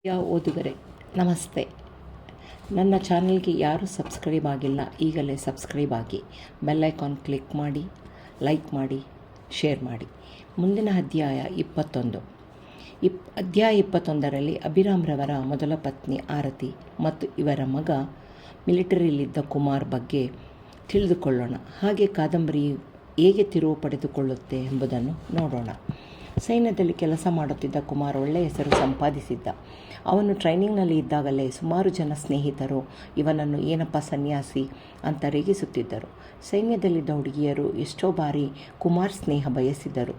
ಓದುಗರೆ ನಮಸ್ತೆ. ನನ್ನ ಚಾನಲ್ಗೆ ಯಾರು ಸಬ್ಸ್ಕ್ರೈಬ್ ಆಗಿಲ್ಲ ಈಗಲೇ ಸಬ್ಸ್ಕ್ರೈಬ್ ಆಗಿ, ಬೆಲ್ಲೈಕಾನ್ ಕ್ಲಿಕ್ ಮಾಡಿ, ಲೈಕ್ ಮಾಡಿ, ಶೇರ್ ಮಾಡಿ. ಮುಂದಿನ ಅಧ್ಯಾಯ 21. ಅಧ್ಯಾಯ 21ರಲ್ಲಿ ಅಭಿರಾಮ್ರವರ ಮೊದಲ ಪತ್ನಿ ಆರತಿ ಮತ್ತು ಇವರ ಮಗ ಮಿಲಿಟರಿಯಲ್ಲಿದ್ದ ಕುಮಾರ್ ಬಗ್ಗೆ ತಿಳಿದುಕೊಳ್ಳೋಣ. ಹಾಗೆ ಕಾದಂಬರಿ ಹೇಗೆ ತಿರುವು ಪಡೆದುಕೊಳ್ಳುತ್ತೆ ಎಂಬುದನ್ನು ನೋಡೋಣ. ಸೈನ್ಯದಲ್ಲಿ ಕೆಲಸ ಮಾಡುತ್ತಿದ್ದ ಕುಮಾರ್ ಒಳ್ಳೆಯ ಹೆಸರು ಸಂಪಾದಿಸಿದ್ದ. ಅವನು ಟ್ರೈನಿಂಗ್ನಲ್ಲಿ ಇದ್ದಾಗಲೇ ಸುಮಾರು ಜನ ಸ್ನೇಹಿತರು ಇವನನ್ನು ಏನಪ್ಪ ಸನ್ಯಾಸಿ ಅಂತ ರೇಗಿಸುತ್ತಿದ್ದರು. ಸೈನ್ಯದಲ್ಲಿದ್ದ ಹುಡುಗಿಯರು ಎಷ್ಟೋ ಬಾರಿ ಕುಮಾರ್ ಸ್ನೇಹ ಬಯಸಿದ್ದರು.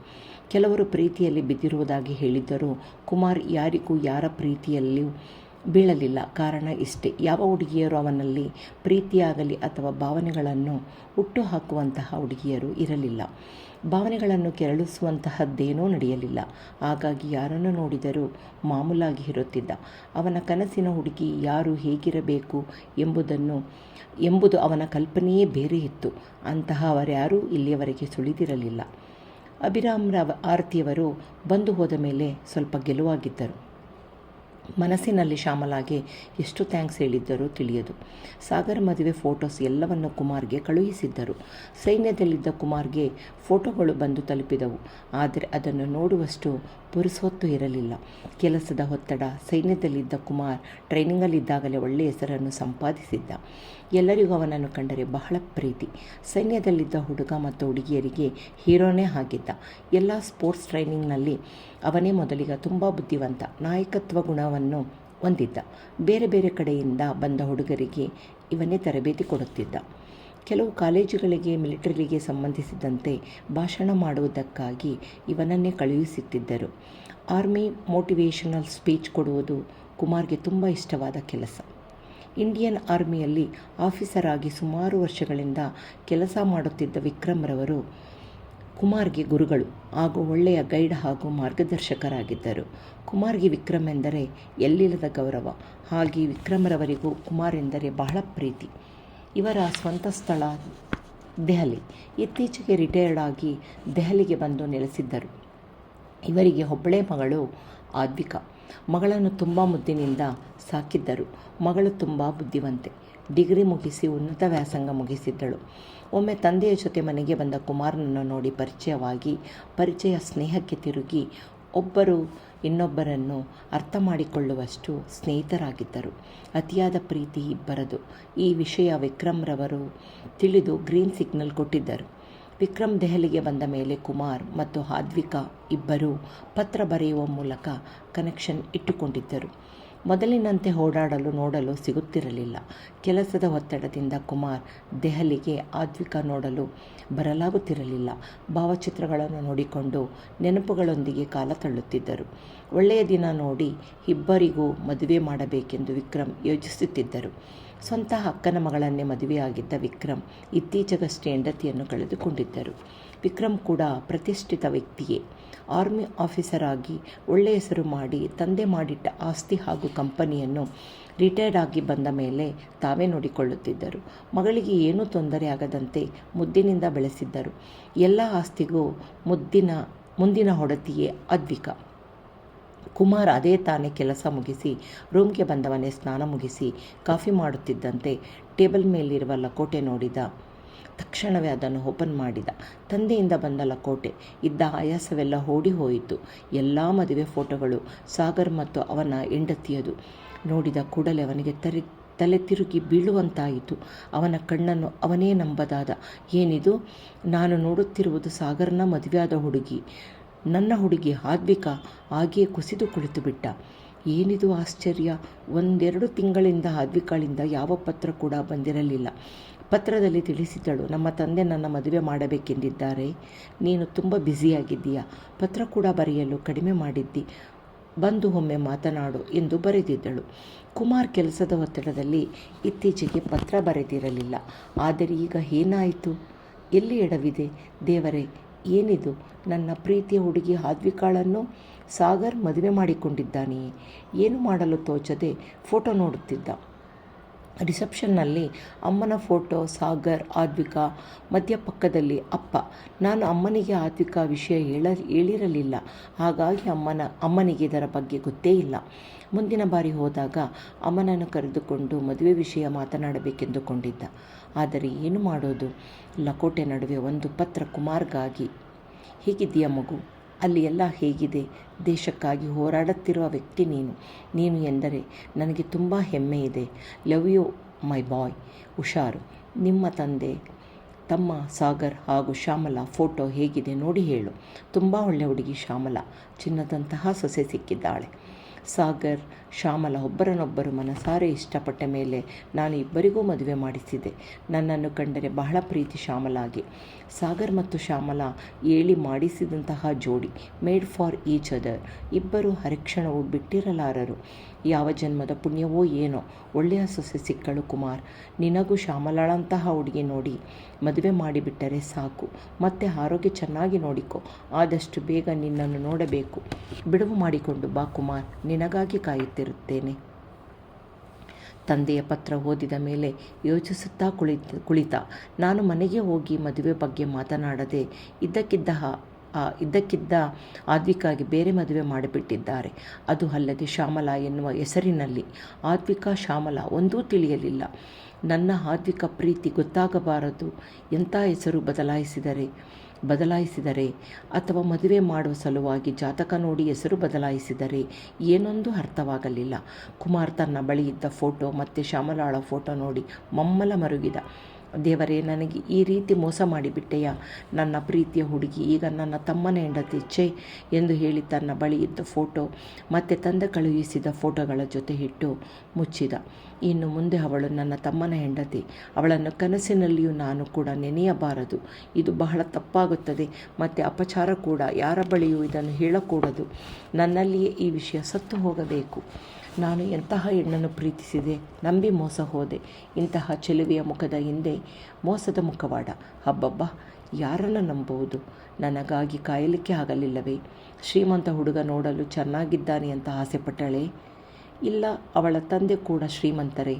ಕೆಲವರು ಪ್ರೀತಿಯಲ್ಲಿ ಬಿದ್ದಿರುವುದಾಗಿ ಹೇಳಿದ್ದರೂ ಕುಮಾರ್ ಯಾರಿಗೂ ಯಾರ ಪ್ರೀತಿಯಲ್ಲಿಯೂ ಬೀಳಲಿಲ್ಲ. ಕಾರಣ ಇಷ್ಟೇ, ಯಾವ ಹುಡುಗಿಯರು ಅವನಲ್ಲಿ ಪ್ರೀತಿಯಾಗಲಿ ಅಥವಾ ಭಾವನೆಗಳನ್ನು ಹುಟ್ಟು ಹಾಕುವಂತಹ ಹುಡುಗಿಯರು ಇರಲಿಲ್ಲ. ಭಾವನೆಗಳನ್ನು ಕೆರಳಿಸುವಂತಹದ್ದೇನೂ ನಡೆಯಲಿಲ್ಲ. ಹಾಗಾಗಿ ಯಾರನ್ನು ನೋಡಿದರೂ ಮಾಮೂಲಾಗಿ ಇರುತ್ತಿದ್ದ. ಅವನ ಕನಸಿನ ಹುಡುಗಿ ಯಾರು, ಹೇಗಿರಬೇಕು ಎಂಬುದು ಅವನ ಕಲ್ಪನೆಯೇ ಬೇರೆ ಇತ್ತು. ಅವರ್ಯಾರೂ ಇಲ್ಲಿಯವರೆಗೆ ಸುಳಿದಿರಲಿಲ್ಲ. ಆರತಿಯವರು ಬಂದು ಹೋದ ಮೇಲೆ ಸ್ವಲ್ಪ ಗೆಲುವಾಗಿದ್ದರು. ಮನಸ್ಸಿನಲ್ಲಿ ಶ್ಯಾಮಲಾಗೆ ಎಷ್ಟು ಥ್ಯಾಂಕ್ಸ್ ಹೇಳಿದ್ದರೂ ತಿಳಿಯದು. ಸಾಗರ್ ಮದುವೆ ಫೋಟೋಸ್ ಎಲ್ಲವನ್ನು ಕುಮಾರ್ಗೆ ಕಳುಹಿಸಿದ್ದರು. ಸೈನ್ಯದಲ್ಲಿದ್ದ ಕುಮಾರ್ಗೆ ಫೋಟೋಗಳು ಬಂದು ತಲುಪಿದವು. ಆದರೆ ಅದನ್ನು ನೋಡುವಷ್ಟು ಪುರುಸೊತ್ತು ಇರಲಿಲ್ಲ. ಕೆಲಸದ ಒತ್ತಡ. ಸೈನ್ಯದಲ್ಲಿದ್ದ ಕುಮಾರ್ ಟ್ರೈನಿಂಗಲ್ಲಿದ್ದಾಗಲೇ ಒಳ್ಳೆಯ ಹೆಸರನ್ನು ಸಂಪಾದಿಸಿದ್ದ. ಎಲ್ಲರಿಗೂ ಅವನನ್ನು ಕಂಡರೆ ಬಹಳ ಪ್ರೀತಿ. ಸೈನ್ಯದಲ್ಲಿದ್ದ ಹುಡುಗ ಮತ್ತು ಹುಡುಗಿಯರಿಗೆ ಹೀರೋನೇ ಆಗಿದ್ದ. ಎಲ್ಲ ಸ್ಪೋರ್ಟ್ಸ್ ಟ್ರೈನಿಂಗ್ನಲ್ಲಿ ಅವನೇ ಮೊದಲಿಗ. ತುಂಬ ಬುದ್ಧಿವಂತ, ನಾಯಕತ್ವ ಗುಣವನ್ನು ಹೊಂದಿದ್ದ. ಬೇರೆ ಬೇರೆ ಕಡೆಯಿಂದ ಬಂದ ಹುಡುಗರಿಗೆ ಇವನೇ ತರಬೇತಿ ಕೊಡುತ್ತಿದ್ದ. ಕೆಲವು ಕಾಲೇಜುಗಳಿಗೆ ಮಿಲಿಟರಿಗೆ ಸಂಬಂಧಿಸಿದಂತೆ ಭಾಷಣ ಮಾಡುವುದಕ್ಕಾಗಿ ಇವನನ್ನೇ ಕಳುಹಿಸುತ್ತಿದ್ದರು. ಆರ್ಮಿ ಮೋಟಿವೇಶನಲ್ ಸ್ಪೀಚ್ ಕೊಡುವುದು ಕುಮಾರ್ಗೆ ತುಂಬ ಇಷ್ಟವಾದ ಕೆಲಸ. ಇಂಡಿಯನ್ ಆರ್ಮಿಯಲ್ಲಿ ಆಫೀಸರ್ ಆಗಿ ಸುಮಾರು ವರ್ಷಗಳಿಂದ ಕೆಲಸ ಮಾಡುತ್ತಿದ್ದ ವಿಕ್ರಮ್ರವರು ಕುಮಾರ್ಗೆ ಗುರುಗಳು ಹಾಗೂ ಒಳ್ಳೆಯ ಗೈಡ್ ಹಾಗೂ ಮಾರ್ಗದರ್ಶಕರಾಗಿದ್ದರು. ಕುಮಾರ್ಗೆ ವಿಕ್ರಮ್ ಎಂದರೆ ಎಲ್ಲಿಲ್ಲದ ಗೌರವ. ಹಾಗೆ ವಿಕ್ರಮ್ರವರಿಗೂ ಕುಮಾರ್ ಎಂದರೆ ಬಹಳ ಪ್ರೀತಿ. ಇವರ ಸ್ವಂತ ಸ್ಥಳ ದೆಹಲಿ. ಇತ್ತೀಚೆಗೆ ರಿಟೈರ್ಡ್ ಆಗಿ ದೆಹಲಿಗೆ ಬಂದು ನೆಲೆಸಿದ್ದರು. ಇವರಿಗೆ ಒಬ್ಬಳೇ ಮಗಳು ಆದ್ವಿಕಾ. ಮಗಳನ್ನು ತುಂಬ ಮುದ್ದಿನಿಂದ ಸಾಕಿದ್ದರು. ಮಗಳು ತುಂಬ ಬುದ್ಧಿವಂತೆ. ಡಿಗ್ರಿ ಮುಗಿಸಿ ಉನ್ನತ ವ್ಯಾಸಂಗ ಮುಗಿಸಿದ್ದಳು. ಒಮ್ಮೆ ತಂದೆಯ ಜೊತೆ ಮನೆಗೆ ಬಂದ ಕುಮಾರನನ್ನು ನೋಡಿ ಪರಿಚಯ ಸ್ನೇಹಕ್ಕೆ ತಿರುಗಿ ಒಬ್ಬರು ಇನ್ನೊಬ್ಬರನ್ನು ಅರ್ಥ ಮಾಡಿಕೊಳ್ಳುವಷ್ಟು ಸ್ನೇಹಿತರಾಗಿದ್ದರು. ಅತಿಯಾದ ಪ್ರೀತಿ ಇಬ್ಬರದು. ಈ ವಿಷಯ ವಿಕ್ರಮ್ರವರು ತಿಳಿದು ಗ್ರೀನ್ ಸಿಗ್ನಲ್ ಕೊಟ್ಟಿದ್ದರು. ವಿಕ್ರಮ್ ದೆಹಲಿಗೆ ಬಂದ ಮೇಲೆ ಕುಮಾರ್ ಮತ್ತು ಆದ್ವಿಕಾ ಇಬ್ಬರೂ ಪತ್ರ ಬರೆಯುವ ಮೂಲಕ ಕನೆಕ್ಷನ್ ಇಟ್ಟುಕೊಂಡಿದ್ದರು. ಮೊದಲಿನಂತೆ ಓಡಾಡಲು ನೋಡಲು ಸಿಗುತ್ತಿರಲಿಲ್ಲ. ಕೆಲಸದ ಒತ್ತಡದಿಂದ ಕುಮಾರ್ ದೆಹಲಿಗೆ ಆದ್ವಿಕಾ ನೋಡಲು ಬರಲಾಗುತ್ತಿರಲಿಲ್ಲ. ಭಾವಚಿತ್ರಗಳನ್ನು ನೋಡಿಕೊಂಡು ನೆನಪುಗಳೊಂದಿಗೆ ಕಾಲ ತಳ್ಳುತ್ತಿದ್ದರು. ಒಳ್ಳೆಯ ದಿನ ನೋಡಿ ಇಬ್ಬರಿಗೂ ಮದುವೆ ಮಾಡಬೇಕೆಂದು ವಿಕ್ರಮ್ ಯೋಚಿಸುತ್ತಿದ್ದರು. ಸ್ವಂತ ಅಕ್ಕನ ಮಗಳನ್ನೇ ಮದುವೆಯಾಗಿದ್ದ ವಿಕ್ರಮ್ ಇತ್ತೀಚೆಗಷ್ಟೇ ಹೆಂಡತಿಯನ್ನು ಕಳೆದುಕೊಂಡಿದ್ದರು. ವಿಕ್ರಮ್ ಕೂಡ ಪ್ರತಿಷ್ಠಿತ ವ್ಯಕ್ತಿಯೇ. ಆರ್ಮಿ ಆಫೀಸರ್ ಆಗಿ ಒಳ್ಳೆಯ ಹೆಸರು ಮಾಡಿ ತಂದೆ ಮಾಡಿಟ್ಟ ಆಸ್ತಿ ಹಾಗೂ ಕಂಪನಿಯನ್ನು ರಿಟೈರ್ಡ್ ಆಗಿ ಬಂದ ಮೇಲೆ ತಾವೇ ನೋಡಿಕೊಳ್ಳುತ್ತಿದ್ದರು. ಮಗಳಿಗೆ ಏನೂ ತೊಂದರೆ ಆಗದಂತೆ ಮುದ್ದಿನಿಂದ ಬೆಳೆಸಿದ್ದರು. ಎಲ್ಲ ಆಸ್ತಿಗೂ ಮುಂದಿನ ಹೊಡತಿಯೇ ಆದ್ವಿಕಾ. ಕುಮಾರ್ ಅದೇ ತಾನೇ ಕೆಲಸ ಮುಗಿಸಿ ರೂಮ್ಗೆ ಬಂದವನೇ ಸ್ನಾನ ಮುಗಿಸಿ ಕಾಫಿ ಮಾಡುತ್ತಿದ್ದಂತೆ ಟೇಬಲ್ ಮೇಲಿರುವ ಲಕೋಟೆ ನೋಡಿದ. ತಕ್ಷಣವೇ ಅದನ್ನು ಓಪನ್ ಮಾಡಿದ. ತಂದೆಯಿಂದ ಬಂದ ಲಕೋಟೆ. ಇದ್ದ ಆಯಾಸವೆಲ್ಲ ಓಡಿ ಹೋಯಿತು. ಎಲ್ಲ ಮದುವೆ ಫೋಟೋಗಳು ಸಾಗರ್ ಮತ್ತು ಅವನ ಹೆಂಡತಿಯದು. ನೋಡಿದ ಕೂಡಲೇ ಅವನಿಗೆ ತಲೆ ತಿರುಗಿ ಬೀಳುವಂತಾಯಿತು. ಅವನ ಕಣ್ಣನ್ನು ಅವನೇ ನಂಬದಾದ. ಏನಿದು? ನಾನು ನೋಡುತ್ತಿರುವುದು ಸಾಗರ್ನ ಮದುವೆಯಾದ ಹುಡುಗಿ, ನನ್ನ ಹುಡುಗಿ ಆದ್ವಿಕಾ. ಹಾಗೆಯೇ ಕುಸಿದು ಕುಳಿತು ಬಿಟ್ಟ. ಏನಿದು ಆಶ್ಚರ್ಯ! 1-2 ತಿಂಗಳಿಂದ ಆದ್ವಿಕಾಳಿಂದ ಯಾವ ಪತ್ರ ಕೂಡ ಬಂದಿರಲಿಲ್ಲ. ಪತ್ರದಲ್ಲಿ ತಿಳಿಸಿದ್ದಳು, ನಮ್ಮ ತಂದೆ ನನ್ನ ಮದುವೆ ಮಾಡಬೇಕೆಂದಿದ್ದಾರೆ. ನೀನು ತುಂಬ ಬ್ಯುಸಿಯಾಗಿದ್ದೀಯಾ. ಪತ್ರ ಕೂಡ ಬರೆಯಲು ಕಡಿಮೆ ಮಾಡಿದ್ದಿ. ಬಂದು ಒಮ್ಮೆ ಮಾತನಾಡು ಎಂದು ಬರೆದಿದ್ದಳು. ಕುಮಾರ್ ಕೆಲಸದ ಒತ್ತಡದಲ್ಲಿ ಇತ್ತೀಚೆಗೆ ಪತ್ರ ಬರೆದಿರಲಿಲ್ಲ. ಆದರೆ ಈಗ ಏನಾಯಿತು? ಎಲ್ಲಿ ಎಡವಿದೆ? ದೇವರೇ, ಏನಿದು? ನನ್ನ ಪ್ರೀತಿಯ ಹುಡುಗಿ ಆದ್ವಿಕಾಳನ್ನು ಸಾಗರ್ ಮದುವೆ ಮಾಡಿಕೊಂಡಿದ್ದಾನೆಯೇ? ಏನು ಮಾಡಲು ತೋಚದೆ ಫೋಟೋ ನೋಡುತ್ತಿದ್ದ. ರಿಸೆಪ್ಷನ್ನಲ್ಲಿ ಅಮ್ಮನ ಫೋಟೋ, ಸಾಗರ್, ಆದ್ವಿಕಾ, ಮಧ್ಯ ಪಕ್ಕದಲ್ಲಿ ಅಪ್ಪ. ನಾನು ಅಮ್ಮನಿಗೆ ಆದ್ವಿಕಾ ವಿಷಯ ಹೇಳಿರಲಿಲ್ಲ. ಹಾಗಾಗಿ ಅಮ್ಮನಿಗೆ ಇದರ ಬಗ್ಗೆ ಗೊತ್ತೇ ಇಲ್ಲ. ಮುಂದಿನ ಬಾರಿ ಹೋದಾಗ ಅಮ್ಮನನ್ನು ಕರೆದುಕೊಂಡು ಮದುವೆ ವಿಷಯ ಮಾತನಾಡಬೇಕೆಂದುಕೊಂಡಿದ್ದ. ಆದರೆ ಏನು ಮಾಡೋದು? ಲಕೋಟೆ ನಡುವೆ ಒಂದು ಪತ್ರ ಕುಮಾರ್ಗಾಗಿ. ಹೇಗಿದ್ದೀಯ ಮಗು? ಅಲ್ಲಿ ಎಲ್ಲ ಹೇಗಿದೆ? ದೇಶಕ್ಕಾಗಿ ಹೋರಾಡುತ್ತಿರುವ ವ್ಯಕ್ತಿ ನೀನು ಎಂದರೆ ನನಗೆ ತುಂಬ ಹೆಮ್ಮೆ ಇದೆ. ಲವ್ ಯು ಮೈ ಬಾಯ್. ಹುಷಾರು. ನಿಮ್ಮ ತಮ್ಮ ಸಾಗರ್ ಹಾಗೂ ಶ್ಯಾಮಲಾ ಫೋಟೋ ಹೇಗಿದೆ ನೋಡಿ ಹೇಳು. ತುಂಬ ಒಳ್ಳೆ ಹುಡುಗಿ ಶ್ಯಾಮಲಾ. ಚಿನ್ನದಂತಹ ಸೊಸೆ ಸಿಕ್ಕಿದ್ದಾಳೆ. ಸಾಗರ್, ಶ್ಯಾಮಲಾ ಒಬ್ಬರನ್ನೊಬ್ಬರು ಮನಸಾರೆ ಇಷ್ಟಪಟ್ಟ ಮೇಲೆ ನಾನು ಇಬ್ಬರಿಗೂ ಮದುವೆ ಮಾಡಿಸಿದೆ. ನನ್ನನ್ನು ಕಂಡರೆ ಬಹಳ ಪ್ರೀತಿ ಶ್ಯಾಮಲಾಗೆ. ಸಾಗರ್ ಮತ್ತು ಶ್ಯಾಮಲಾ ಏಳಿ ಮಾಡಿಸಿದಂತಹ ಜೋಡಿ, ಮೇಡ್ ಫಾರ್ ಈಚ್ ಅದರ್. ಇಬ್ಬರು ಹರಿಕ್ಷಣವೂ ಬಿಟ್ಟಿರಲಾರರು. ಯಾವ ಜನ್ಮದ ಪುಣ್ಯವೋ ಏನೋ ಒಳ್ಳೆಯ ಸೊಸೆ ಸಿಕ್ಕಳು ಕುಮಾರ್. ನಿನಗೂ ಶ್ಯಾಮಲಾಳಂತಹ ಹುಡುಗಿ ನೋಡಿ ಮದುವೆ ಮಾಡಿಬಿಟ್ಟರೆ ಸಾಕು. ಮತ್ತೆ ಆರೋಗ್ಯ ಚೆನ್ನಾಗಿ ನೋಡಿಕೊ. ಆದಷ್ಟು ಬೇಗ ನಿನ್ನನ್ನು ನೋಡಬೇಕು. ಬಿಡುವು ಮಾಡಿಕೊಂಡು ಬಾ ಕುಮಾರ್, ನಿನಗಾಗಿ ಕಾಯುತ್ತಿರುತ್ತೇನೆ. ತಂದೆಯ ಪತ್ರ ಓದಿದ ಮೇಲೆ ಯೋಚಿಸುತ್ತಾ ಕುಳಿತ. ನಾನು ಮನೆಗೆ ಹೋಗಿ ಮದುವೆ ಬಗ್ಗೆ ಮಾತನಾಡದೆ ಇದ್ದಕ್ಕಿದ್ದ ಆದ್ವಿಕಾಗೆ ಬೇರೆ ಮದುವೆ ಮಾಡಿಬಿಟ್ಟಿದ್ದಾರೆ. ಅದು ಅಲ್ಲದೆ ಶ್ಯಾಮಲಾ ಎನ್ನುವ ಹೆಸರಿನಲ್ಲಿ ಆದ್ವಿಕಾ ಶ್ಯಾಮಲಾ ಒಂದೂ ತಿಳಿಯಲಿಲ್ಲ. ನನ್ನ ಆದ್ವಿಕಾ ಪ್ರೀತಿ ಗೊತ್ತಾಗಬಾರದು. ಎಂಥ ಹೆಸರು ಬದಲಾಯಿಸಿದರೆ ಅಥವಾ ಮದುವೆ ಮಾಡುವ ಸಲುವಾಗಿ ಜಾತಕ ನೋಡಿ ಹೆಸರು ಬದಲಾಯಿಸಿದರೆ ಏನೊಂದು ಅರ್ಥವಾಗಲಿಲ್ಲ. ಕುಮಾರ್ ತನ್ನ ಬಳಿ ಇದ್ದ ಫೋಟೋ ಮತ್ತು ಶ್ಯಾಮಲಾಳ ಫೋಟೋ ನೋಡಿ ಮಮ್ಮಲ ಮರುಗಿದ. ದೇವರೇ, ನನಗೆ ಈ ರೀತಿ ಮೋಸ ಮಾಡಿಬಿಟ್ಟೆಯಾ? ನನ್ನ ಪ್ರೀತಿಯ ಹುಡುಗಿ ಈಗ ನನ್ನ ತಮ್ಮನ ಹೆಂಡತಿ ಛೇ ಎಂದು ಹೇಳಿ ತನ್ನ ಬಳಿ ಇದ್ದ ಫೋಟೋ ಮತ್ತು ತಂದೆ ಕಳುಹಿಸಿದ ಫೋಟೋಗಳ ಜೊತೆ ಇಟ್ಟು ಮುಚ್ಚಿದ. ಇನ್ನು ಮುಂದೆ ಅವಳು ನನ್ನ ತಮ್ಮನ ಹೆಂಡತಿ. ಅವಳನ್ನು ಕನಸಿನಲ್ಲಿಯೂ ನಾನು ಕೂಡ ನೆನೆಯಬಾರದು. ಇದು ಬಹಳ ತಪ್ಪಾಗುತ್ತದೆ ಮತ್ತು ಅಪಚಾರ ಕೂಡ. ಯಾರ ಬಳಿಯೂ ಇದನ್ನು ಹೇಳಕೂಡದು. ನನ್ನಲ್ಲಿಯೇ ಈ ವಿಷಯ ಸತ್ತು ಹೋಗಬೇಕು. ನಾನು ಎಂತಹ ಹೆಣ್ಣನ್ನು ಪ್ರೀತಿಸಿದೆ, ನಂಬಿ ಮೋಸ ಹೋದೆ. ಇಂತಹ ಚೆಲುವೆಯ ಮುಖದ ಹಿಂದೆ ಮೋಸದ ಮುಖವಾಡ. ಹಬ್ಬಬ್ಬ, ಯಾರನ್ನು ನಂಬುವುದು? ನನಗಾಗಿ ಕಾಯಲಿಕ್ಕೆ ಆಗಲಿಲ್ಲವೇ? ಶ್ರೀಮಂತ ಹುಡುಗ ನೋಡಲು ಚೆನ್ನಾಗಿದ್ದಾನೆ ಅಂತ ಆಸೆಪಟ್ಟಳೆ? ಇಲ್ಲ, ಅವಳ ತಂದೆ ಕೂಡ ಶ್ರೀಮಂತರೇ.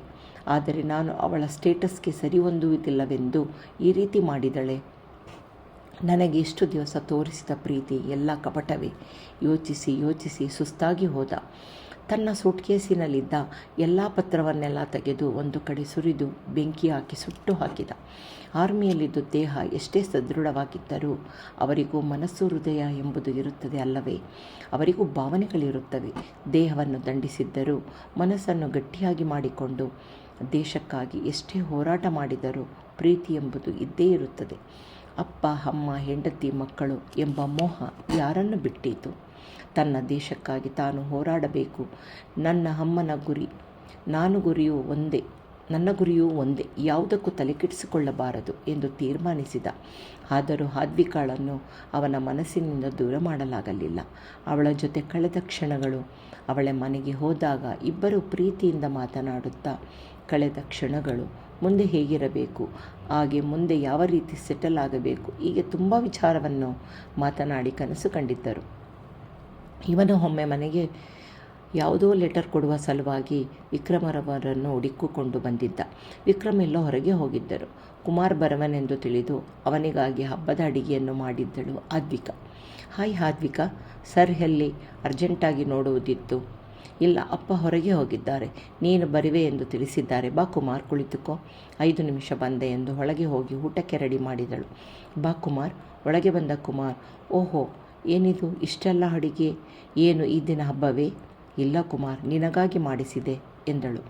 ಆದರೆ ನಾನು ಅವಳ ಸ್ಟೇಟಸ್ಗೆ ಸರಿ ಹೊಂದುವುದಿಲ್ಲವೆಂದು ಈ ರೀತಿ ಮಾಡಿದಳೆ. ನನಗೆ ಇಷ್ಟು ದಿವಸ ತೋರಿಸಿದ ಪ್ರೀತಿ ಎಲ್ಲ ಕಪಟವೇ. ಯೋಚಿಸಿ ಸುಸ್ತಾಗಿ ಹೋದ. ತನ್ನ ಸೂಟ್ಕೇಸಿನಲ್ಲಿದ್ದ ಎಲ್ಲ ಪತ್ರವನ್ನೆಲ್ಲ ತೆಗೆದು ಒಂದು ಕಡೆ ಸುರಿದು ಬೆಂಕಿ ಹಾಕಿ ಸುಟ್ಟು ಹಾಕಿದ. ಆರ್ಮಿಯಲ್ಲಿದ್ದು ದೇಹ ಎಷ್ಟೇ ಸದೃಢವಾಗಿದ್ದರೂ ಅವರಿಗೂ ಮನಸ್ಸು, ಹೃದಯ ಎಂಬುದು ಇರುತ್ತದೆ ಅಲ್ಲವೇ? ಅವರಿಗೂ ಭಾವನೆಗಳಿರುತ್ತವೆ. ದೇಹವನ್ನು ದಂಡಿಸಿದ್ದರೂ ಮನಸ್ಸನ್ನು ಗಟ್ಟಿಯಾಗಿ ಮಾಡಿಕೊಂಡು ದೇಶಕ್ಕಾಗಿ ಎಷ್ಟೇ ಹೋರಾಟ ಮಾಡಿದರೂ ಪ್ರೀತಿ ಎಂಬುದು ಇದ್ದೇ ಇರುತ್ತದೆ. ಅಪ್ಪ, ಅಮ್ಮ, ಹೆಂಡತಿ, ಮಕ್ಕಳು ಎಂಬ ಮೋಹ ಯಾರನ್ನು ಬಿಟ್ಟೀತು? ತನ್ನ ದೇಶಕ್ಕಾಗಿ ತಾನು ಹೋರಾಡಬೇಕು. ನನ್ನ ಗುರಿಯೂ ಒಂದೇ, ಯಾವುದಕ್ಕೂ ತಲೆಕೆಡಿಸಿಕೊಳ್ಳಬಾರದು ಎಂದು ತೀರ್ಮಾನಿಸಿದ. ಆದರೂ ಆದ್ವಿಕಾಳನ್ನು ಅವನ ಮನಸ್ಸಿನಿಂದ ದೂರ ಮಾಡಲಾಗಲಿಲ್ಲ. ಅವಳ ಜೊತೆ ಕಳೆದ ಕ್ಷಣಗಳು, ಅವಳ ಮನೆಗೆ ಹೋದಾಗ ಇಬ್ಬರು ಪ್ರೀತಿಯಿಂದ ಮಾತನಾಡುತ್ತಾ ಕಳೆದ ಕ್ಷಣಗಳು, ಮುಂದೆ ಹೇಗಿರಬೇಕು, ಹಾಗೆ ಮುಂದೆ ಯಾವ ರೀತಿ ಸೆಟಲ್ ಆಗಬೇಕು, ಹೀಗೆ ತುಂಬ ವಿಚಾರವನ್ನು ಮಾತನಾಡಿ ಕನಸು ಕಂಡಿದ್ದರು. ಇವನು ಒಮ್ಮೆ ಮನೆಗೆ ಯಾವುದೋ ಲೆಟರ್ ಕೊಡುವ ಸಲುವಾಗಿ ವಿಕ್ರಮರವರನ್ನು ಹುಡುಕಿಕೊಂಡು ಬಂದಿದ್ದ. ವಿಕ್ರಮ್ ಎಲ್ಲೋ ಹೊರಗೆ ಹೋಗಿದ್ದರು. ಕುಮಾರ್ ಬರವನೆಂದು ತಿಳಿದು ಅವನಿಗಾಗಿ ಹಬ್ಬದ ಅಡಿಗೆಯನ್ನು ಮಾಡಿದ್ದಳು ಆದ್ವಿಕಾ. ಹಾಯ್ ಆದ್ವಿಕಾ, ಸರ್ ಎಲ್ಲಿ? ಅರ್ಜೆಂಟಾಗಿ ನೋಡುವುದಿತ್ತು. ಇಲ್ಲ, ಅಪ್ಪ ಹೊರಗೆ ಹೋಗಿದ್ದಾರೆ. ನೀನು ಬರುವೆ ಎಂದು ತಿಳಿಸಿದ್ದಾರೆ. ಬಾ ಕುಮಾರ್, ಕುಳಿತುಕೋ. 5 ನಿಮಿಷ ಬಂದೆ ಎಂದು ಒಳಗೆ ಹೋಗಿ ಊಟಕ್ಕೆ ರೆಡಿ ಮಾಡಿದಳು. ಬಾ ಕುಮಾರ್. ಒಳಗೆ ಬಂದ ಕುಮಾರ್, ಓಹೋ, ಏನಿದು ಇಷ್ಟೆಲ್ಲ ಅಡಿಗೆ? ಏನು ಈ ದಿನ ಹಬ್ಬವೇ? ಇಲ್ಲ ಕುಮಾರ್, ನಿನಗಾಗಿ ಮಾಡಿಸಿದೆ ಎಂದಳು.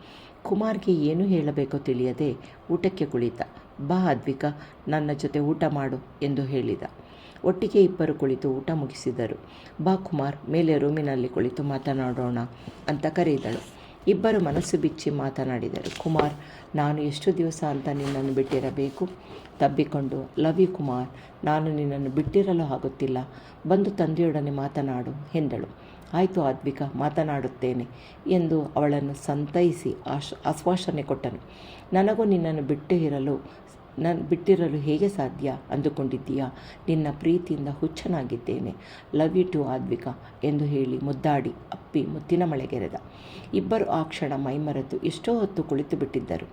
ಕುಮಾರ್ಗೆ ಏನು ಹೇಳಬೇಕೋ ತಿಳಿಯದೆ ಊಟಕ್ಕೆ ಕುಳಿತ. ಬಾ ಆದ್ವಿಕಾ, ನನ್ನ ಜೊತೆ ಊಟ ಮಾಡು ಎಂದು ಹೇಳಿದ. ಒಟ್ಟಿಗೆ ಇಬ್ಬರು ಕುಳಿತು ಊಟ ಮುಗಿಸಿದರು. ಬಾ ಕುಮಾರ್, ಮೇಲೆ ರೂಮಿನಲ್ಲಿ ಕುಳಿತು ಮಾತನಾಡೋಣ ಅಂತ ಕರೆಯಿದಳು. ಇಬ್ಬರು ಮನಸ್ಸು ಬಿಚ್ಚಿ ಮಾತನಾಡಿದರು. ಕುಮಾರ್, ನಾನು ಎಷ್ಟು ದಿವಸ ಅಂತ ನಿನ್ನನ್ನು ಬಿಟ್ಟಿರಬೇಕು? ತಬ್ಬಿಕೊಂಡು, ಲವ್ ಯು ಕುಮಾರ್, ನಾನು ನಿನ್ನನ್ನು ಬಿಟ್ಟಿರಲು ಆಗುತ್ತಿಲ್ಲ. ಬಂದು ತಂದೆಯೊಡನೆ ಮಾತನಾಡು ಎಂದಳು. ಆಯಿತು ಆದ್ವಿಕಾ, ಮಾತನಾಡುತ್ತೇನೆ ಎಂದು ಅವಳನ್ನು ಸಂತೈಸಿ ಆಶ್ವಾಸನೆ ಕೊಟ್ಟನು. ನನಗೂ ನಿನ್ನನ್ನು ಬಿಟ್ಟು ಇರಲು ಬಿಟ್ಟಿರಲು ಹೇಗೆ ಸಾಧ್ಯ ಅಂದುಕೊಂಡಿದ್ದೀಯಾ? ನಿನ್ನ ಪ್ರೀತಿಯಿಂದ ಹುಚ್ಚನಾಗಿದ್ದೇನೆ. ಲವ್ ಯು ಟು ಆದ್ವಿಕಾ ಎಂದು ಹೇಳಿ ಮುದ್ದಾಡಿ ಅಪ್ಪಿ ಮುತ್ತಿನ ಮಳೆಗೆರೆದ. ಇಬ್ಬರು ಆ ಕ್ಷಣ ಮೈಮರೆತು ಎಷ್ಟೋ ಹೊತ್ತು ಕುಳಿತು ಬಿಟ್ಟಿದ್ದರು.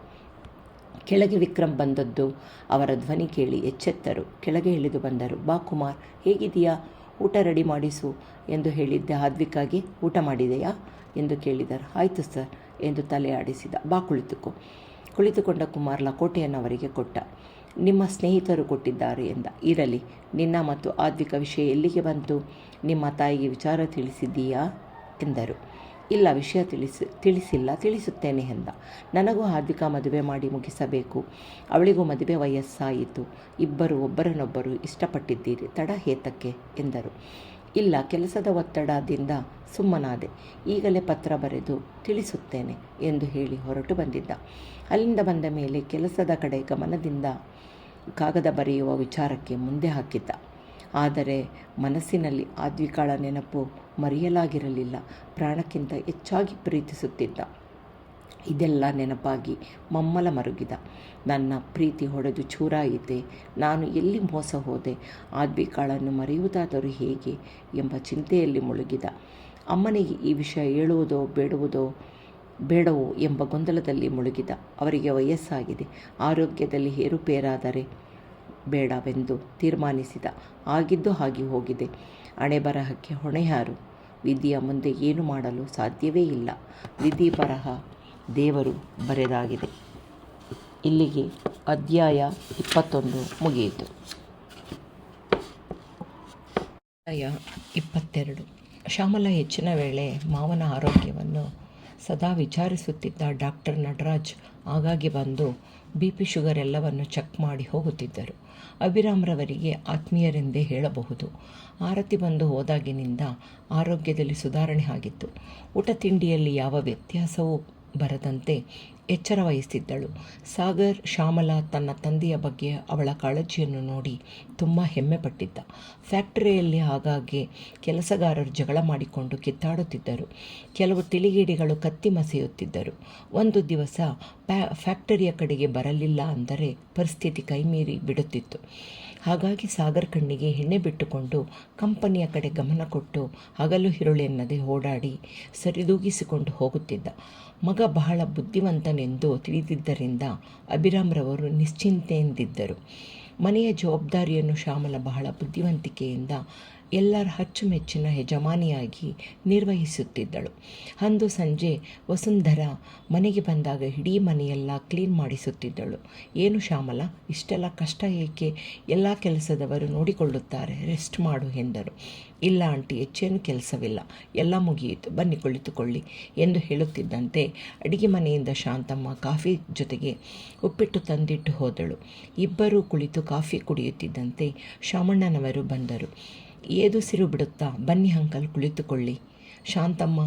ಕೆಳಗೆ ವಿಕ್ರಮ್ ಬಂದದ್ದು ಅವರ ಧ್ವನಿ ಕೇಳಿ ಎಚ್ಚೆತ್ತರು. ಕೆಳಗೆ ಇಳಿದು ಬಂದರು. ಬಾ ಕುಮಾರ್, ಹೇಗಿದೆಯಾ? ಊಟ ರೆಡಿ ಮಾಡಿಸು ಎಂದು ಹೇಳಿದ್ದೆ ಆದ್ವಿಕಾಗೆ. ಊಟ ಮಾಡಿದೆಯಾ ಎಂದು ಕೇಳಿದರು. ಆಯಿತು ಸರ್ ಎಂದು ತಲೆ ಆಡಿಸಿದ. ಬಾ ಕುಳಿತುಕೋ. ಕುಳಿತುಕೊಂಡ ಕುಮಾರ್ ಲಕೋಟೆಯನ್ನು ಅವರಿಗೆ ಕೊಟ್ಟ. ನಿಮ್ಮ ಸ್ನೇಹಿತರು ಕೊಟ್ಟಿದ್ದಾರೆ ಎಂದ. ಇರಲಿ, ನಿನ್ನ ಮತ್ತು ಆದ್ವಿಕಾ ವಿಷಯ ಎಲ್ಲಿಗೆ ಬಂತು? ನಿಮ್ಮ ತಾಯಿಗೆ ವಿಚಾರ ತಿಳಿಸಿದ್ದೀಯಾ ಎಂದರು. ಇಲ್ಲ, ವಿಷಯ ತಿಳಿಸಿಲ್ಲ, ತಿಳಿಸುತ್ತೇನೆ ಎಂದ. ನನಗೂ ಆದ್ವಿಕಾ ಮದುವೆ ಮಾಡಿ ಮುಗಿಸಬೇಕು. ಅವಳಿಗೂ ಮದುವೆ ವಯಸ್ಸಾಯಿತು. ಇಬ್ಬರು ಒಬ್ಬರನ್ನೊಬ್ಬರು ಇಷ್ಟಪಟ್ಟಿದ್ದೀರಿ. ತಡ ಹೇತಕ್ಕೆ ಎಂದರು. ಇಲ್ಲ, ಕೆಲಸದ ಒತ್ತಡದಿಂದ ಸುಮ್ಮನಾದೆ. ಈಗಲೇ ಪತ್ರ ಬರೆದು ತಿಳಿಸುತ್ತೇನೆ ಎಂದು ಹೇಳಿ ಹೊರಟು ಬಂದಿದ್ದ. ಅಲ್ಲಿಂದ ಬಂದ ಮೇಲೆ ಕೆಲಸದ ಕಡೆ ಗಮನದಿಂದ ಕಾಗದ ಬರೆಯುವ ವಿಚಾರಕ್ಕೆ ಮುಂದೆ ಹಾಕಿದ್ದ. ಆದರೆ ಮನಸ್ಸಿನಲ್ಲಿ ಆದ್ವಿಕಾಳ ನೆನಪು ಮರೆಯಲಾಗಿರಲಿಲ್ಲ. ಪ್ರಾಣಕ್ಕಿಂತ ಹೆಚ್ಚಾಗಿ ಪ್ರೀತಿಸುತ್ತಿದ್ದ. ಇದೆಲ್ಲ ನೆನಪಾಗಿ ಮಮ್ಮಲ ಮರುಗಿದ. ನನ್ನ ಪ್ರೀತಿ ಹೊಡೆದು ಚೂರಾಯಿತೆ. ನಾನು ಎಲ್ಲಿ ಮೋಸ ಹೋದೆ? ಆದ್ವಿಕಾಳನ್ನು ಮರೆಯುವುದಾದರೂ ಹೇಗೆ ಎಂಬ ಚಿಂತೆಯಲ್ಲಿ ಮುಳುಗಿದ. ಅಮ್ಮನಿಗೆ ಈ ವಿಷಯ ಹೇಳುವುದೋ ಬೇಡವೋ ಎಂಬ ಗೊಂದಲದಲ್ಲಿ ಮುಳುಗಿದ. ಅವರಿಗೆ ವಯಸ್ಸಾಗಿದೆ. ಆರೋಗ್ಯದಲ್ಲಿ ಏರುಪೇರಾದರೆ ಬೇಡವೆಂದು ತೀರ್ಮಾನಿಸಿದ. ಆಗಿದ್ದು ಆಗಿ ಹೋಗಿದೆ. ಹಣೆ ಬರಹಕ್ಕೆ ಹೊಣೆ ಯಾರು? ವಿಧಿಯ ಮುಂದೆ ಏನು ಮಾಡಲು ಸಾಧ್ಯವೇ ಇಲ್ಲ. ವಿಧಿ ಬರಹ ದೇವರು ಬರೆದಾಗಿದೆ. ಇಲ್ಲಿಗೆ ಅಧ್ಯಾಯ 21 ಮುಗಿಯಿತು. ಅಧ್ಯಾಯ 22. ಶ್ಯಾಮಲ ಹೆಚ್ಚಿನ ವೇಳೆ ಮಾವನ ಆರೋಗ್ಯವನ್ನು ಸದಾ ವಿಚಾರಿಸುತ್ತಿದ್ದ. ಡಾಕ್ಟರ್ ನಟರಾಜ್ ಆಗಾಗ್ಗೆ ಬಂದು BP ಶುಗರ್ ಎಲ್ಲವನ್ನು ಚೆಕ್ ಮಾಡಿ ಹೋಗುತ್ತಿದ್ದರು. ಅಭಿರಾಮ್ರವರಿಗೆ ಆತ್ಮೀಯರೆಂದೇ ಹೇಳಬಹುದು. ಆರತಿ ಬಂದು ಹೋದಾಗಿನಿಂದ ಆರೋಗ್ಯದಲ್ಲಿ ಸುಧಾರಣೆ ಆಗಿತ್ತು. ಊಟ ತಿಂಡಿಯಲ್ಲಿ ಯಾವ ವ್ಯತ್ಯಾಸವೂ ಬರದಂತೆ ಎಚ್ಚರ ವಹಿಸುತ್ತಿದ್ದಳು. ಸಾಗರ್ ಶ್ಯಾಮಲ ತನ್ನ ತಂದೆಯ ಬಗ್ಗೆ ಅವಳ ಕಾಳಜಿಯನ್ನು ನೋಡಿ ತುಂಬ ಹೆಮ್ಮೆಪಟ್ಟಿದ್ದ. ಫ್ಯಾಕ್ಟರಿಯಲ್ಲಿ ಆಗಾಗ್ಗೆ ಕೆಲಸಗಾರರು ಜಗಳ ಮಾಡಿಕೊಂಡು ಕಿತ್ತಾಡುತ್ತಿದ್ದರು. ಕೆಲವು ತಿಳಿಗೇಡಿಗಳು ಕತ್ತಿ ಮಸೆಯುತ್ತಿದ್ದರು. ಒಂದು ದಿವಸ ಫ್ಯಾಕ್ಟರಿಯ ಕಡೆಗೆ ಬರಲಿಲ್ಲ ಅಂದರೆ ಪರಿಸ್ಥಿತಿ ಕೈಮೀರಿ ಬಿಡುತ್ತಿತ್ತು. ಹಾಗಾಗಿ ಸಾಗರ್ ಕಣ್ಣಿಗೆ ಎಣ್ಣೆ ಬಿಟ್ಟುಕೊಂಡು ಕಂಪನಿಯ ಕಡೆ ಗಮನ ಕೊಟ್ಟು ಹಗಲು ಹಿರುಳೆನ್ನದೆ ಓಡಾಡಿ ಸರಿದೂಗಿಸಿಕೊಂಡು ಹೋಗುತ್ತಿದ್ದ. ಮಗ ಬಹಳ ಬುದ್ಧಿವಂತನೆಂದು ತಿಳಿದಿದ್ದರಿಂದ ಅಭಿರಾಮ್ರವರು ನಿಶ್ಚಿಂತೆಯಿಂದಿದ್ದರು. ಮನೆಯ ಜವಾಬ್ದಾರಿಯನ್ನು ಶ್ಯಾಮಲ ಬಹಳ ಬುದ್ಧಿವಂತಿಕೆಯಿಂದ ಎಲ್ಲರ ಅಚ್ಚುಮೆಚ್ಚಿನ ಯಜಮಾನಿಯಾಗಿ ನಿರ್ವಹಿಸುತ್ತಿದ್ದಳು. ಅಂದು ಸಂಜೆ ವಸುಂಧರ ಮನೆಗೆ ಬಂದಾಗ ಇಡೀ ಮನೆಯೆಲ್ಲ ಕ್ಲೀನ್ ಮಾಡಿಸುತ್ತಿದ್ದಳು. ಏನು ಶ್ಯಾಮಲ, ಇಷ್ಟೆಲ್ಲ ಕಷ್ಟ ಏಕೆ? ಎಲ್ಲ ಕೆಲಸದವರು ನೋಡಿಕೊಳ್ಳುತ್ತಾರೆ, ರೆಸ್ಟ್ ಮಾಡು ಎಂದರು. ಇಲ್ಲ ಆಂಟಿ, ಹೆಚ್ಚೇನು ಕೆಲಸವಿಲ್ಲ, ಎಲ್ಲ ಮುಗಿಯಿತು, ಬನ್ನಿ ಕುಳಿತುಕೊಳ್ಳಿ ಎಂದು ಹೇಳುತ್ತಿದ್ದಂತೆ ಅಡಿಗೆ ಮನೆಯಿಂದ ಶಾಂತಮ್ಮ ಕಾಫಿ ಜೊತೆಗೆ ಉಪ್ಪಿಟ್ಟು ತಂದಿಟ್ಟು ಹೋದಳು. ಇಬ್ಬರೂ ಕುಳಿತು ಕಾಫಿ ಕುಡಿಯುತ್ತಿದ್ದಂತೆ ಶಾಮಣ್ಣನವರು ಬಂದರು. ಏದುಸಿರು ಬಿಡುತ್ತಾ, ಬನ್ನಿ ಅಂಕಲ್ ಕುಳಿತುಕೊಳ್ಳಿ ಶಾಂತಮ್ಮ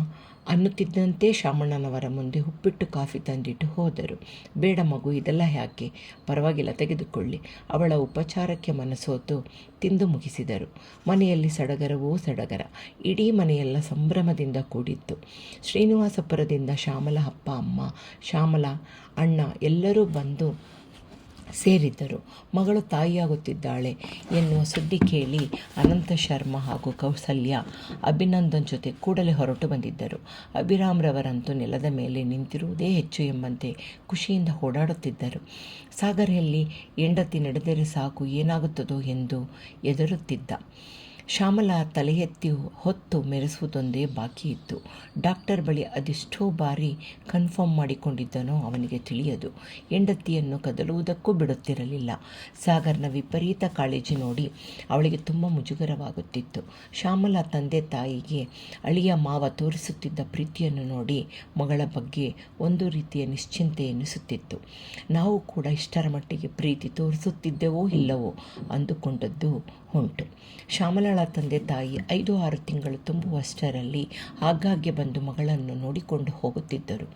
ಅನ್ನುತ್ತಿದ್ದಂತೆ ಶಾಮಣ್ಣನವರ ಮುಂದೆ ಉಪ್ಪಿಟ್ಟು ಕಾಫಿ ತಂದಿಟ್ಟು ಹೋದರು. ಬೇಡ ಮಗು, ಇದೆಲ್ಲ ಯಾಕೆ? ಪರವಾಗಿಲ್ಲ, ತೆಗೆದುಕೊಳ್ಳಿ. ಅವಳ ಉಪಚಾರಕ್ಕೆ ಮನಸೋತು ತಿಂದು ಮುಗಿಸಿದರು. ಮನೆಯಲ್ಲಿ ಸಡಗರವೂ ಸಡಗರ. ಇಡೀ ಮನೆಯೆಲ್ಲ ಸಂಭ್ರಮದಿಂದ ಕೂಡಿತ್ತು. ಶ್ರೀನಿವಾಸಪುರದಿಂದ ಶ್ಯಾಮಲ ಅಪ್ಪ, ಅಮ್ಮ, ಶ್ಯಾಮಲ ಅಣ್ಣ ಎಲ್ಲರೂ ಬಂದು ಸೇರಿದ್ದರು. ಮಗಳು ತಾಯಿಯಾಗುತ್ತಿದ್ದಾಳೆ ಎನ್ನುವ ಸುದ್ದಿ ಕೇಳಿ ಅನಂತ ಶರ್ಮಾ ಹಾಗೂ ಕೌಸಲ್ಯ ಅಭಿನಂದನ್ ಜೊತೆ ಕೂಡಲೇ ಹೊರಟು ಬಂದಿದ್ದರು. ಅಭಿರಾಮ್ರವರಂತೂ ನೆಲದ ಮೇಲೆ ನಿಂತಿರುವುದೇ ಹೆಚ್ಚು ಎಂಬಂತೆ ಖುಷಿಯಿಂದ ಓಡಾಡುತ್ತಿದ್ದರು. ಸಾಗರಲ್ಲಿ ಹೆಂಡತಿ ನಡೆದರೆ ಸಾಕು, ಏನಾಗುತ್ತದೋ ಎಂದು ಎದುರುತ್ತಿದ್ದ. ಶ್ಯಾಮಲ ತಲೆ ಎತ್ತಿ ಹೊತ್ತು ಮೆರೆಸುವುದೊಂದೇ ಬಾಕಿ ಇತ್ತು. ಡಾಕ್ಟರ್ ಬಳಿ ಅದೆಷ್ಟೋ ಬಾರಿ ಕನ್ಫರ್ಮ್ ಮಾಡಿಕೊಂಡಿದ್ದನೋ ಅವನಿಗೆ ತಿಳಿಯದು. ಹೆಂಡತಿಯನ್ನು ಕದಲುವುದಕ್ಕೂ ಬಿಡುತ್ತಿರಲಿಲ್ಲ. ಸಾಗರ್ನ ವಿಪರೀತ ಕಾಳಜಿ ನೋಡಿ ಅವಳಿಗೆ ತುಂಬ ಮುಜುಗರವಾಗುತ್ತಿತ್ತು. ಶ್ಯಾಮಲ ತಂದೆ ತಾಯಿಗೆ ಅಳಿಯ ಮಾವ ತೋರಿಸುತ್ತಿದ್ದ ಪ್ರೀತಿಯನ್ನು ನೋಡಿ ಮಗಳ ಬಗ್ಗೆ ಒಂದು ರೀತಿಯ ನಿಶ್ಚಿಂತೆ ಎನಿಸುತ್ತಿತ್ತು. ನಾವು ಕೂಡ ಇಷ್ಟರ ಮಟ್ಟಿಗೆ ಪ್ರೀತಿ ತೋರಿಸುತ್ತಿದ್ದೆವೋ ಇಲ್ಲವೋ ಅಂದುಕೊಂಡದ್ದು ಉಂಟು. ಶ್ಯಾಮಲಳ ತಂದೆ ತಾಯಿ 5-6 ತಿಂಗಳು ತುಂಬುವಷ್ಟರಲ್ಲಿ ಆಗಾಗ್ಗೆ ಬಂದು ಮಗಳನ್ನು ನೋಡಿಕೊಂಡು ಹೋಗುತ್ತಿದ್ದರು.